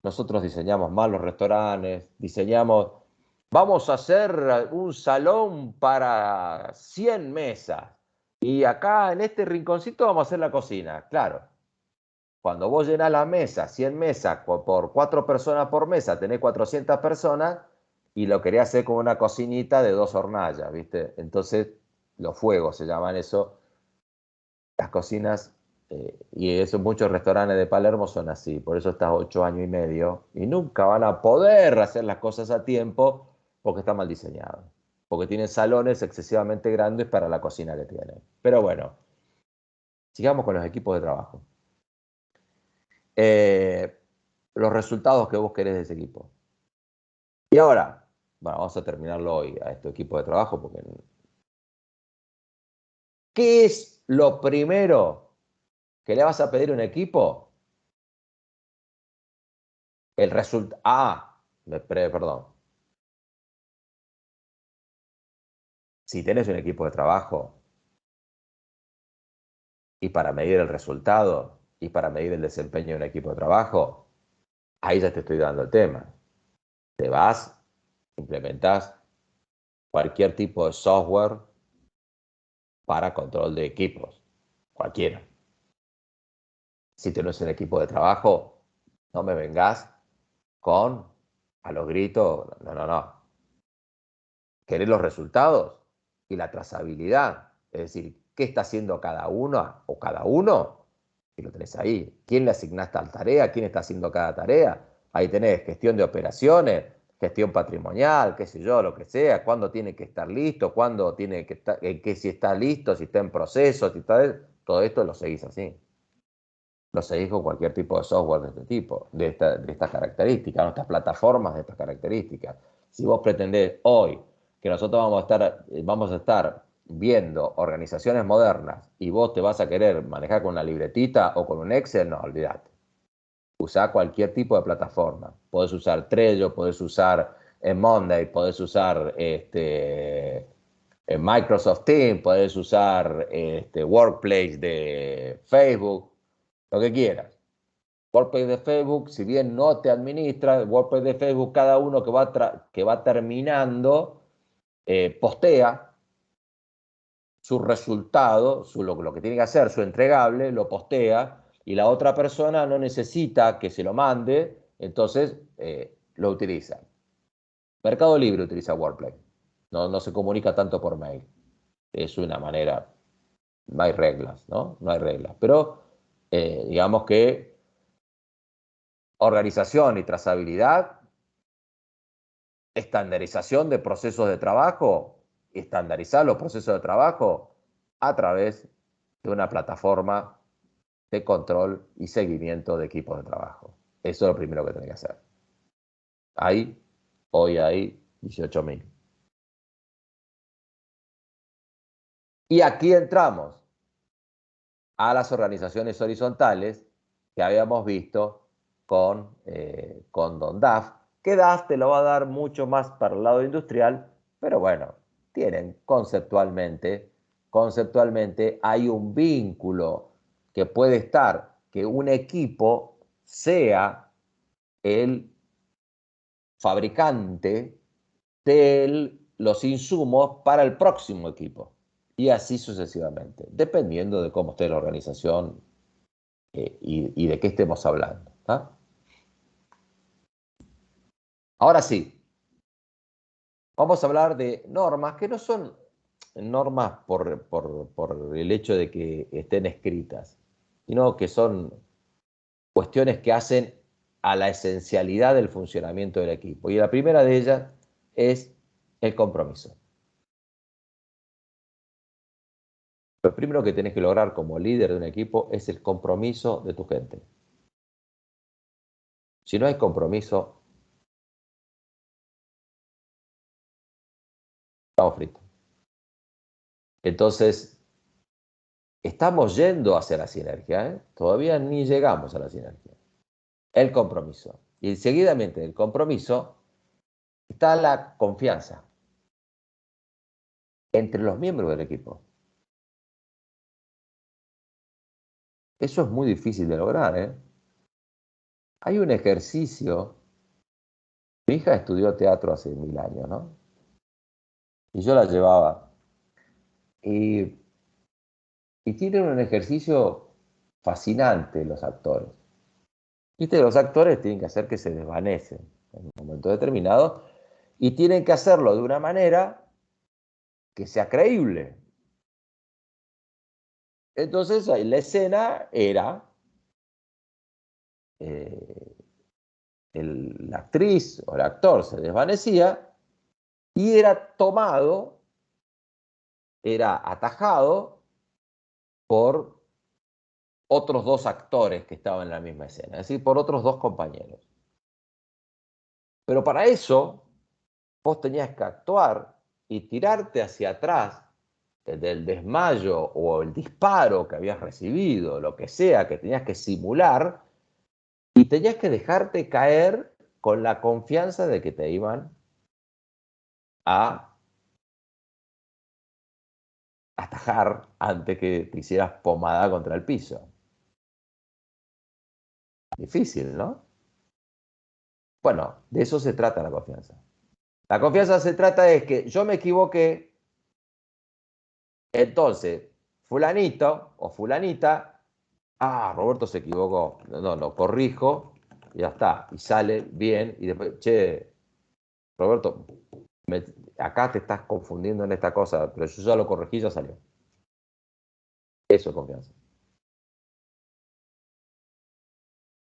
nosotros diseñamos mal los restaurantes, vamos a hacer un salón para 100 mesas y acá en este rinconcito vamos a hacer la cocina. Claro, cuando vos llenás la mesa, 100 mesas por 4 personas por mesa, tenés 400 personas y lo quería hacer como una cocinita de 2 hornallas, ¿viste? Entonces, los fuegos se llaman eso. Las cocinas, y eso muchos restaurantes de Palermo son así, por eso estás 8 años y medio y nunca van a poder hacer las cosas a tiempo porque está mal diseñado, porque tienen salones excesivamente grandes para la cocina que tienen. Pero bueno, sigamos con los equipos de trabajo. Los resultados que vos querés de ese equipo. Y ahora, bueno, vamos a terminarlo hoy a este equipo de trabajo porque ¿qué es lo primero que le vas a pedir a un equipo? El resultado. Perdón. Si tenés un equipo de trabajo y para medir el resultado y para medir el desempeño de un equipo de trabajo, ahí ya te estoy dando el tema. Te vas, implementás cualquier tipo de software para control de equipos. Cualquiera. Si tenés un equipo de trabajo, no me vengas con a los gritos. No, no, no. Querés los resultados y la trazabilidad. Es decir, ¿qué está haciendo cada uno o cada uno? Y lo tenés ahí. ¿Quién le asignaste tal tarea? ¿Quién está haciendo cada tarea? Ahí tenés gestión de operaciones, gestión patrimonial, qué sé yo, lo que sea, cuándo tiene que estar listo, cuándo tiene que estar, si está listo, si está en proceso, si está, todo esto lo seguís así. Lo seguís con cualquier tipo de software de este tipo, de estas características, nuestras plataformas de estas características. Si vos pretendés hoy que nosotros vamos a estar viendo organizaciones modernas y vos te vas a querer manejar con una libretita o con un Excel, no, olvídate. Usá cualquier tipo de plataforma. Podés usar Trello, podés usar Monday, podés usar Microsoft Teams, podés usar Workplace de Facebook, lo que quieras. Workplace de Facebook, si bien no te administra, Workplace de Facebook, cada uno que va terminando, postea su resultado, lo que tiene que hacer, su entregable, lo postea, y la otra persona no necesita que se lo mande, entonces lo utiliza. Mercado Libre utiliza Workplace, no se comunica tanto por mail. Es una manera, no hay reglas, ¿no? No hay reglas, pero digamos que organización y trazabilidad, estandarización de procesos de trabajo, estandarizar los procesos de trabajo a través de una plataforma de control y seguimiento de equipos de trabajo. Eso es lo primero que tenés que hacer. Hoy hay 18.000. Y aquí entramos a las organizaciones horizontales que habíamos visto con Don DAF, que DAF te lo va a dar mucho más para el lado industrial, pero bueno, tienen conceptualmente hay un vínculo que puede estar, que un equipo sea el fabricante de los insumos para el próximo equipo. Y así sucesivamente, dependiendo de cómo esté la organización y de qué estemos hablando. ¿Ah? Ahora sí, vamos a hablar de normas que no son normas por el hecho de que estén escritas, sino que son cuestiones que hacen a la esencialidad del funcionamiento del equipo. Y la primera de ellas es el compromiso. Lo primero que tenés que lograr como líder de un equipo es el compromiso de tu gente. Si no hay compromiso, estamos fritos. Entonces, estamos yendo hacia la sinergia, ¿eh? Todavía ni llegamos a la sinergia. El compromiso. Y seguidamente del compromiso está la confianza entre los miembros del equipo. Eso es muy difícil de lograr, ¿eh? Hay un ejercicio. Mi hija estudió teatro hace 1000 años, ¿no? Y yo la llevaba. Y tienen un ejercicio fascinante los actores. Viste, los actores tienen que hacer que se desvanecen en un momento determinado y tienen que hacerlo de una manera que sea creíble. Entonces, la escena era la actriz o el actor se desvanecía y era tomado, era atajado por otros 2 actores que estaban en la misma escena, es decir, por otros 2 compañeros. Pero para eso, vos tenías que actuar y tirarte hacia atrás del desmayo o el disparo que habías recibido, lo que sea que tenías que simular, y tenías que dejarte caer con la confianza de que te iban a atajar antes que te hicieras pomada contra el piso. Difícil, ¿no? Bueno, de eso se trata la confianza. La confianza se trata de que yo me equivoqué, entonces fulanito o fulanita, Roberto se equivocó, no, corrijo, y ya está, y sale bien, y después, che, Roberto, acá te estás confundiendo en esta cosa, pero yo ya lo corregí, ya salió. Eso es confianza.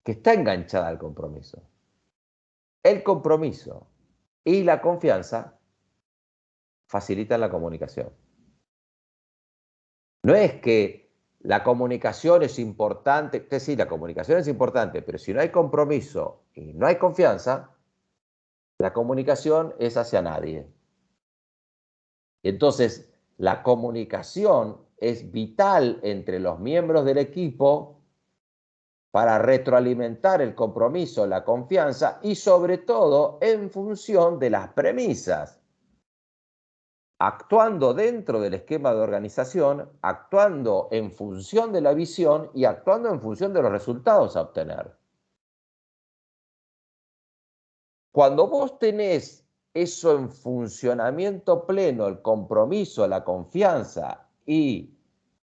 Que está enganchada al compromiso. El compromiso y la confianza facilitan la comunicación. No es que la comunicación es importante, que sí, la comunicación es importante, pero si no hay compromiso y no hay confianza, la comunicación es hacia nadie. Entonces, la comunicación es vital entre los miembros del equipo para retroalimentar el compromiso, la confianza y sobre todo en función de las premisas. Actuando dentro del esquema de organización, actuando en función de la visión y actuando en función de los resultados a obtener. Cuando vos tenés eso en funcionamiento pleno, el compromiso, la confianza y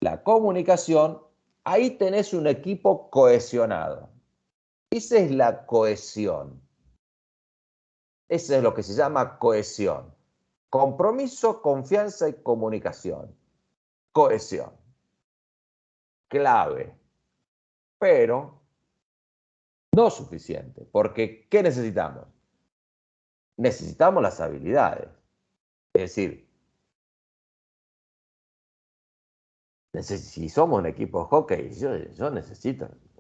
la comunicación, ahí tenés un equipo cohesionado. Esa es la cohesión. Eso es lo que se llama cohesión. Compromiso, confianza y comunicación. Cohesión. Clave. Pero no suficiente. Porque, ¿qué necesitamos? Necesitamos las habilidades. Es decir, si somos un equipo de hockey,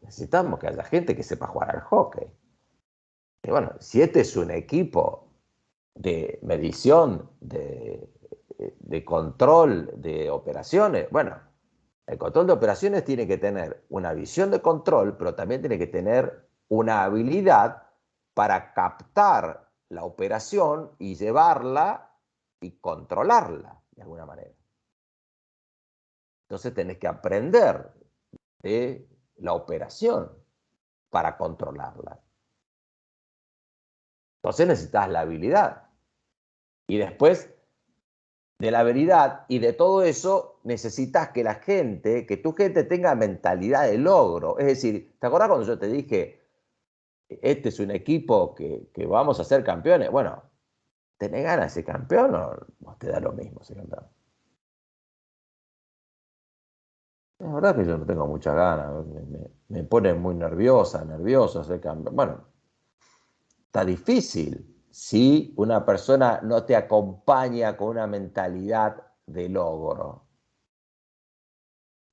necesitamos que haya gente que sepa jugar al hockey. Y bueno, si este es un equipo de medición de de control de operaciones. Bueno, el control de operaciones tiene que tener una visión de control, pero también tiene que tener una habilidad para captar la operación y llevarla y controlarla de alguna manera. Entonces tenés que aprender de la operación para controlarla. Entonces necesitas la habilidad. Y después de la habilidad y de todo eso, necesitas que la gente, que tu gente tenga mentalidad de logro. Es decir, ¿te acordás cuando yo te dije, este es un equipo que vamos a ser campeones? Bueno, ¿tenés ganas de ser campeón o te da lo mismo ser campeón? La verdad que yo no tengo muchas ganas, me pone muy nervioso ser campeón. Bueno, está difícil si una persona no te acompaña con una mentalidad de logro.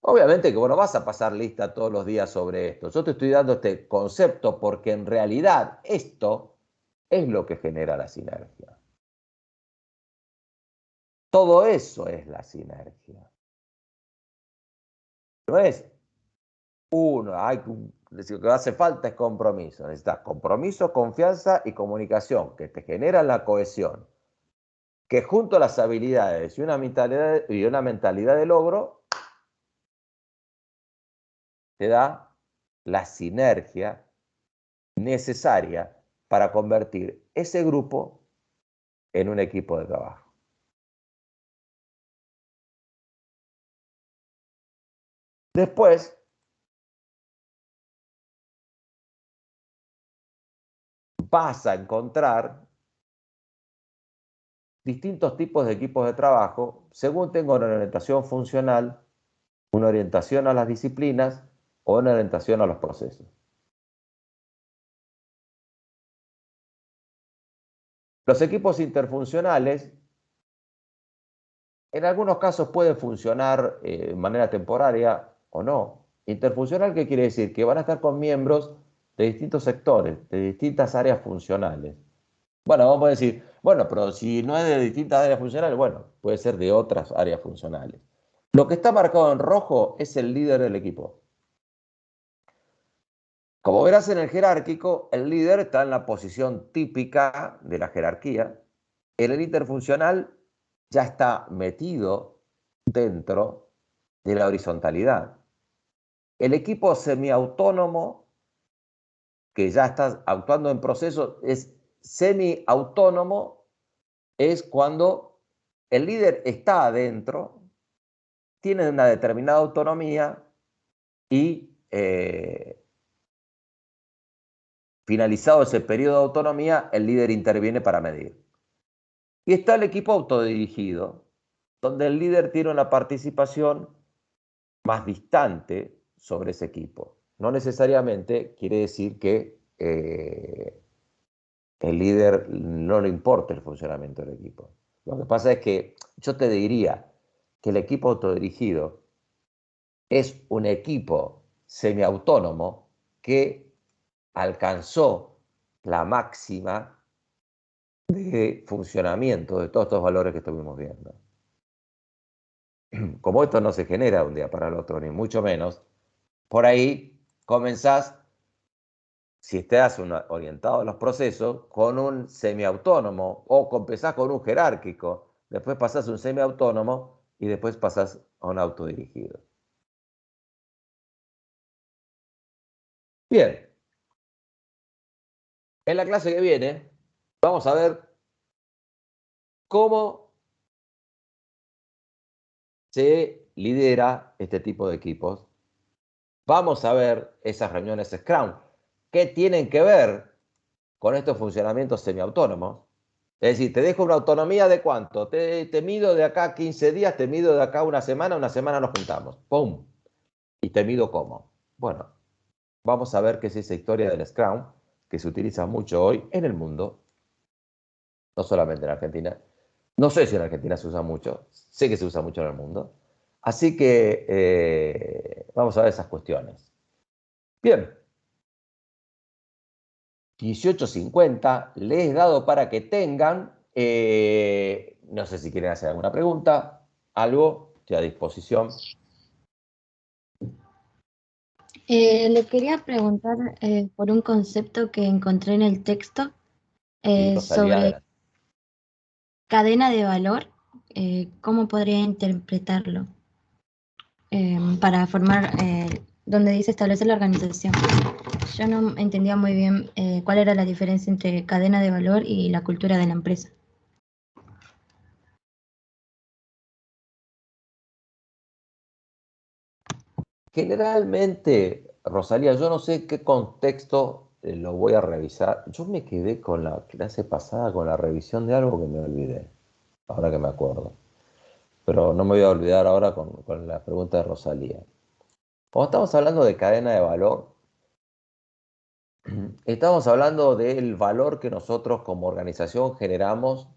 Obviamente que vos no vas a pasar lista todos los días sobre esto. Yo te estoy dando este concepto porque en realidad esto es lo que genera la sinergia. Todo eso es la sinergia. No es uno, lo que hace falta es compromiso. Necesitas compromiso, confianza y comunicación que te generan la cohesión. Que junto a las habilidades y una mentalidad de logro te da la sinergia necesaria para convertir ese grupo en un equipo de trabajo. Después, vas a encontrar distintos tipos de equipos de trabajo según tenga una orientación funcional, una orientación a las disciplinas o una orientación a los procesos. Los equipos interfuncionales en algunos casos pueden funcionar de manera temporaria o no. Interfuncional, ¿qué quiere decir? Que van a estar con miembros de distintos sectores, de distintas áreas funcionales. Bueno, vamos a decir, bueno, pero si no es de distintas áreas funcionales, bueno, puede ser de otras áreas funcionales. Lo que está marcado en rojo es el líder del equipo. Como verás en el jerárquico, el líder está en la posición típica de la jerarquía. En el interfuncional ya está metido dentro de la horizontalidad. El equipo semiautónomo, que ya está actuando en proceso, es semiautónomo, es cuando el líder está adentro, tiene una determinada autonomía y finalizado ese periodo de autonomía, el líder interviene para medir. Y está el equipo autodirigido, donde el líder tiene una participación más distante sobre ese equipo. No necesariamente quiere decir que el líder no le importa el funcionamiento del equipo. Lo que pasa es que yo te diría que el equipo autodirigido es un equipo semiautónomo que alcanzó la máxima de funcionamiento de todos estos valores que estuvimos viendo. Como esto no se genera de un día para el otro, ni mucho menos, por ahí comenzás, si estás orientado a los procesos, con un semiautónomo o empezás con un jerárquico, después pasás a un semiautónomo y después pasás a un autodirigido. Bien, en la clase que viene vamos a ver cómo se lidera este tipo de equipos. Vamos a ver esas reuniones Scrum. ¿Qué tienen que ver con estos funcionamientos semiautónomos? Es decir, te dejo una autonomía de cuánto. Te mido de acá 15 días, te mido de acá una semana nos juntamos. ¡Pum! Y te mido cómo. Bueno, vamos a ver qué es esa historia del Scrum que se utiliza mucho hoy en el mundo, no solamente en Argentina. No sé si en Argentina se usa mucho, sé que se usa mucho en el mundo. Así que vamos a ver esas cuestiones. Bien. 18:50 les he dado para que tengan No sé si quieren hacer alguna pregunta, algo, estoy a disposición. Le quería preguntar por un concepto que encontré en el texto Sí, Rosalía, sobre adelante. cadena de valor. ¿Cómo podría interpretarlo para formar donde dice establecer la organización? Yo no entendía muy bien cuál era la diferencia entre cadena de valor y la cultura de la empresa. Generalmente, Rosalía, yo no sé qué contexto lo voy a revisar. Yo me quedé con la clase pasada con la revisión de algo que me olvidé, ahora que me acuerdo. Pero no me voy a olvidar ahora con la pregunta de Rosalía. Cuando estamos hablando de cadena de valor, estamos hablando del valor que nosotros como organización generamos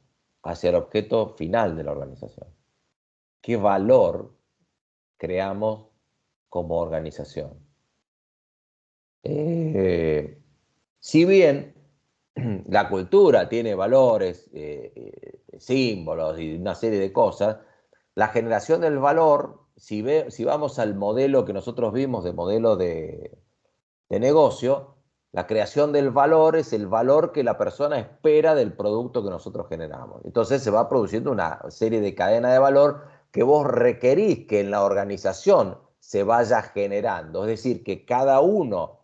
hacia el objeto final de la organización. ¿Qué valor creamos como organización? Si bien la cultura tiene valores, símbolos y una serie de cosas, la generación del valor, si vamos al modelo que nosotros vimos de modelo de negocio, la creación del valor es el valor que la persona espera del producto que nosotros generamos. Entonces se va produciendo una serie de cadena de valor que vos requerís que en la organización se vaya generando. Es decir, que cada uno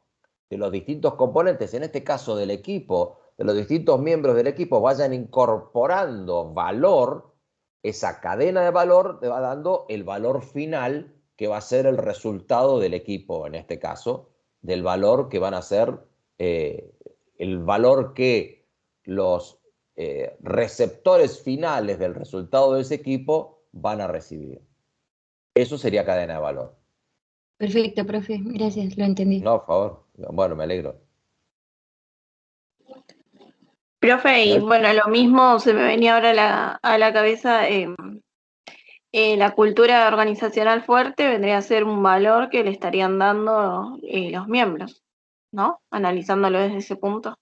de los distintos componentes, en este caso del equipo, de los distintos miembros del equipo, vayan incorporando valor. Esa cadena de valor te va dando el valor final que va a ser el resultado del equipo, en este caso, del valor que van a ser, el valor que los receptores finales del resultado de ese equipo van a recibir. Eso sería cadena de valor. Perfecto, profe, gracias, lo entendí. No, por favor. Bueno, me alegro. Profe, y bueno, lo mismo se me venía ahora a la cabeza, la cultura organizacional fuerte vendría a ser un valor que le estarían dando los miembros, ¿no? Analizándolo desde ese punto.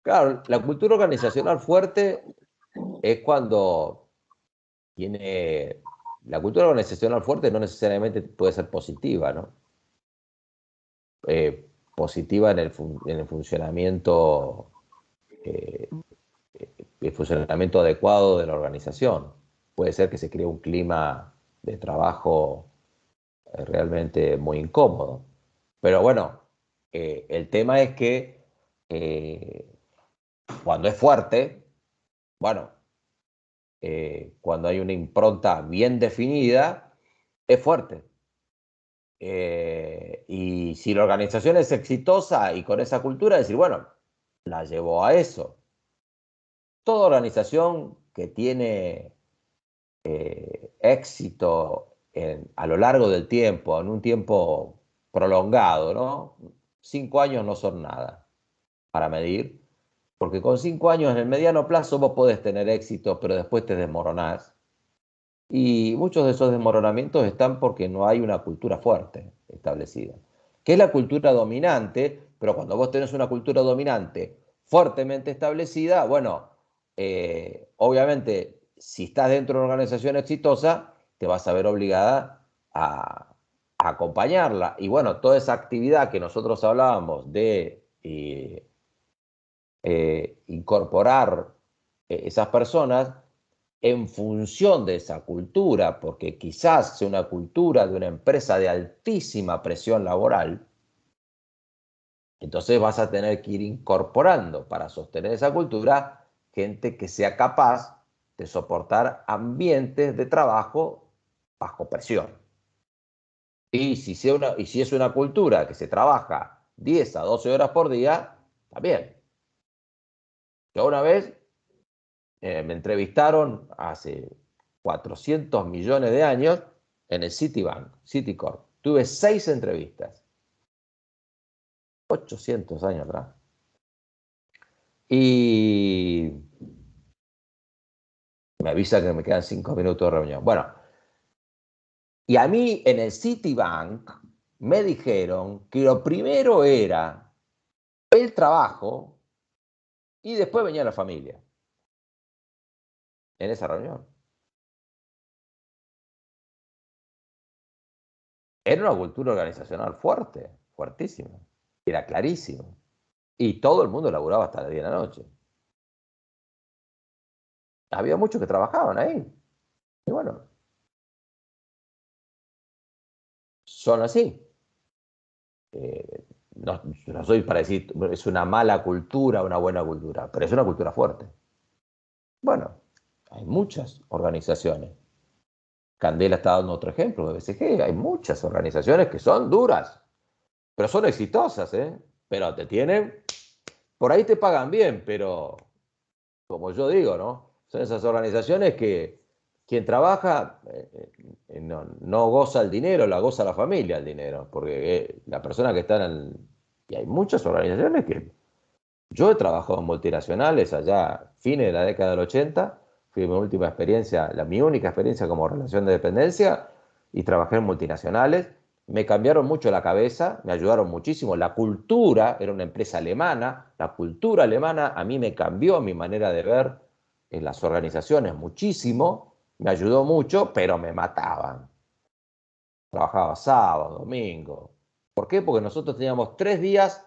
Claro, la cultura organizacional fuerte es cuando tiene... La cultura organizacional fuerte no necesariamente puede ser positiva, ¿no? Positiva en el funcionamiento, el funcionamiento adecuado de la organización. Puede ser que se cree un clima de trabajo realmente muy incómodo. Pero bueno, el tema es que cuando es fuerte, bueno, cuando hay una impronta bien definida, es fuerte. Y si la organización es exitosa y con esa cultura, decir, bueno, la llevó a eso. Toda organización que tiene éxito a lo largo del tiempo, en un tiempo prolongado, ¿no? 5 años no son nada para medir, porque con 5 años en el mediano plazo vos podés tener éxito, pero después te desmoronás. Y muchos de esos desmoronamientos están porque no hay una cultura fuerte establecida, que es la cultura dominante, pero cuando vos tenés una cultura dominante fuertemente establecida, bueno, obviamente si estás dentro de una organización exitosa, te vas a ver obligada a acompañarla. Y bueno, toda esa actividad que nosotros hablábamos de incorporar esas personas en función de esa cultura, porque quizás sea una cultura de una empresa de altísima presión laboral, entonces vas a tener que ir incorporando para sostener esa cultura gente que sea capaz de soportar ambientes de trabajo bajo presión. Y si es una cultura que se trabaja 10 a 12 horas por día, también. Yo una vez me entrevistaron hace 400 millones de años en el Citibank, Citicorp. Tuve 6 entrevistas. 800 años atrás. Y me avisa que me quedan 5 minutos de reunión. Bueno, y a mí en el Citibank me dijeron que lo primero era el trabajo y después venía la familia. En esa reunión. Era una cultura organizacional fuerte, fuertísima. Era clarísimo. Y todo el mundo laburaba hasta las 10 de la noche. Había muchos que trabajaban ahí. Y bueno, son así. No soy para decir es una mala cultura, una buena cultura, pero es una cultura fuerte. Bueno, hay muchas organizaciones. Candela está dando otro ejemplo, BCG. Hay muchas organizaciones que son duras, pero son exitosas, ¿eh? Pero te tienen, por ahí te pagan bien, pero como yo digo, ¿no? Son esas organizaciones que quien trabaja no goza el dinero, la goza la familia el dinero, porque la persona que está y hay muchas organizaciones que... Yo he trabajado en multinacionales allá, fines de la década del 80, fui mi última experiencia, mi única experiencia como relación de dependencia, y trabajé en multinacionales. Me cambiaron mucho la cabeza, me ayudaron muchísimo. La cultura, era una empresa alemana, la cultura alemana a mí me cambió mi manera de ver en las organizaciones muchísimo, me ayudó mucho, pero me mataban. Trabajaba sábado, domingo. ¿Por qué? Porque nosotros teníamos 3 días,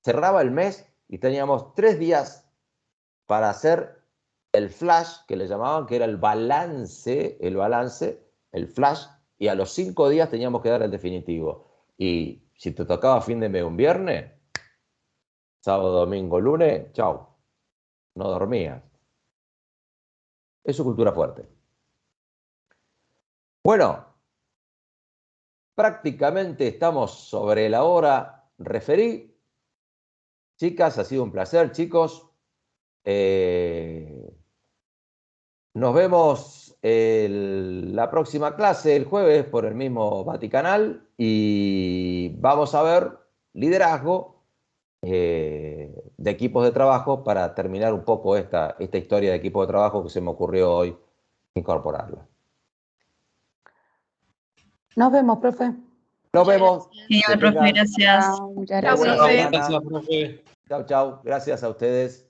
cerraba el mes y teníamos 3 días para hacer el flash, que le llamaban, que era el balance, el flash, y a los 5 días teníamos que dar el definitivo. Y si te tocaba fin de mes un viernes, sábado, domingo, lunes, chau, no dormías. Es su cultura fuerte. Bueno, prácticamente estamos sobre la hora. Referí. Chicas, ha sido un placer, chicos. Nos vemos la próxima clase, el jueves, por el mismo Vaticanal, y vamos a ver liderazgo de equipos de trabajo para terminar un poco esta historia de equipos de trabajo que se me ocurrió hoy incorporarla. Nos vemos, profe. Nos vemos. Genial, profe, gracias. Muchas gracias. Buena profe. mañana. Gracias, profe. Chau, chau. Gracias a ustedes.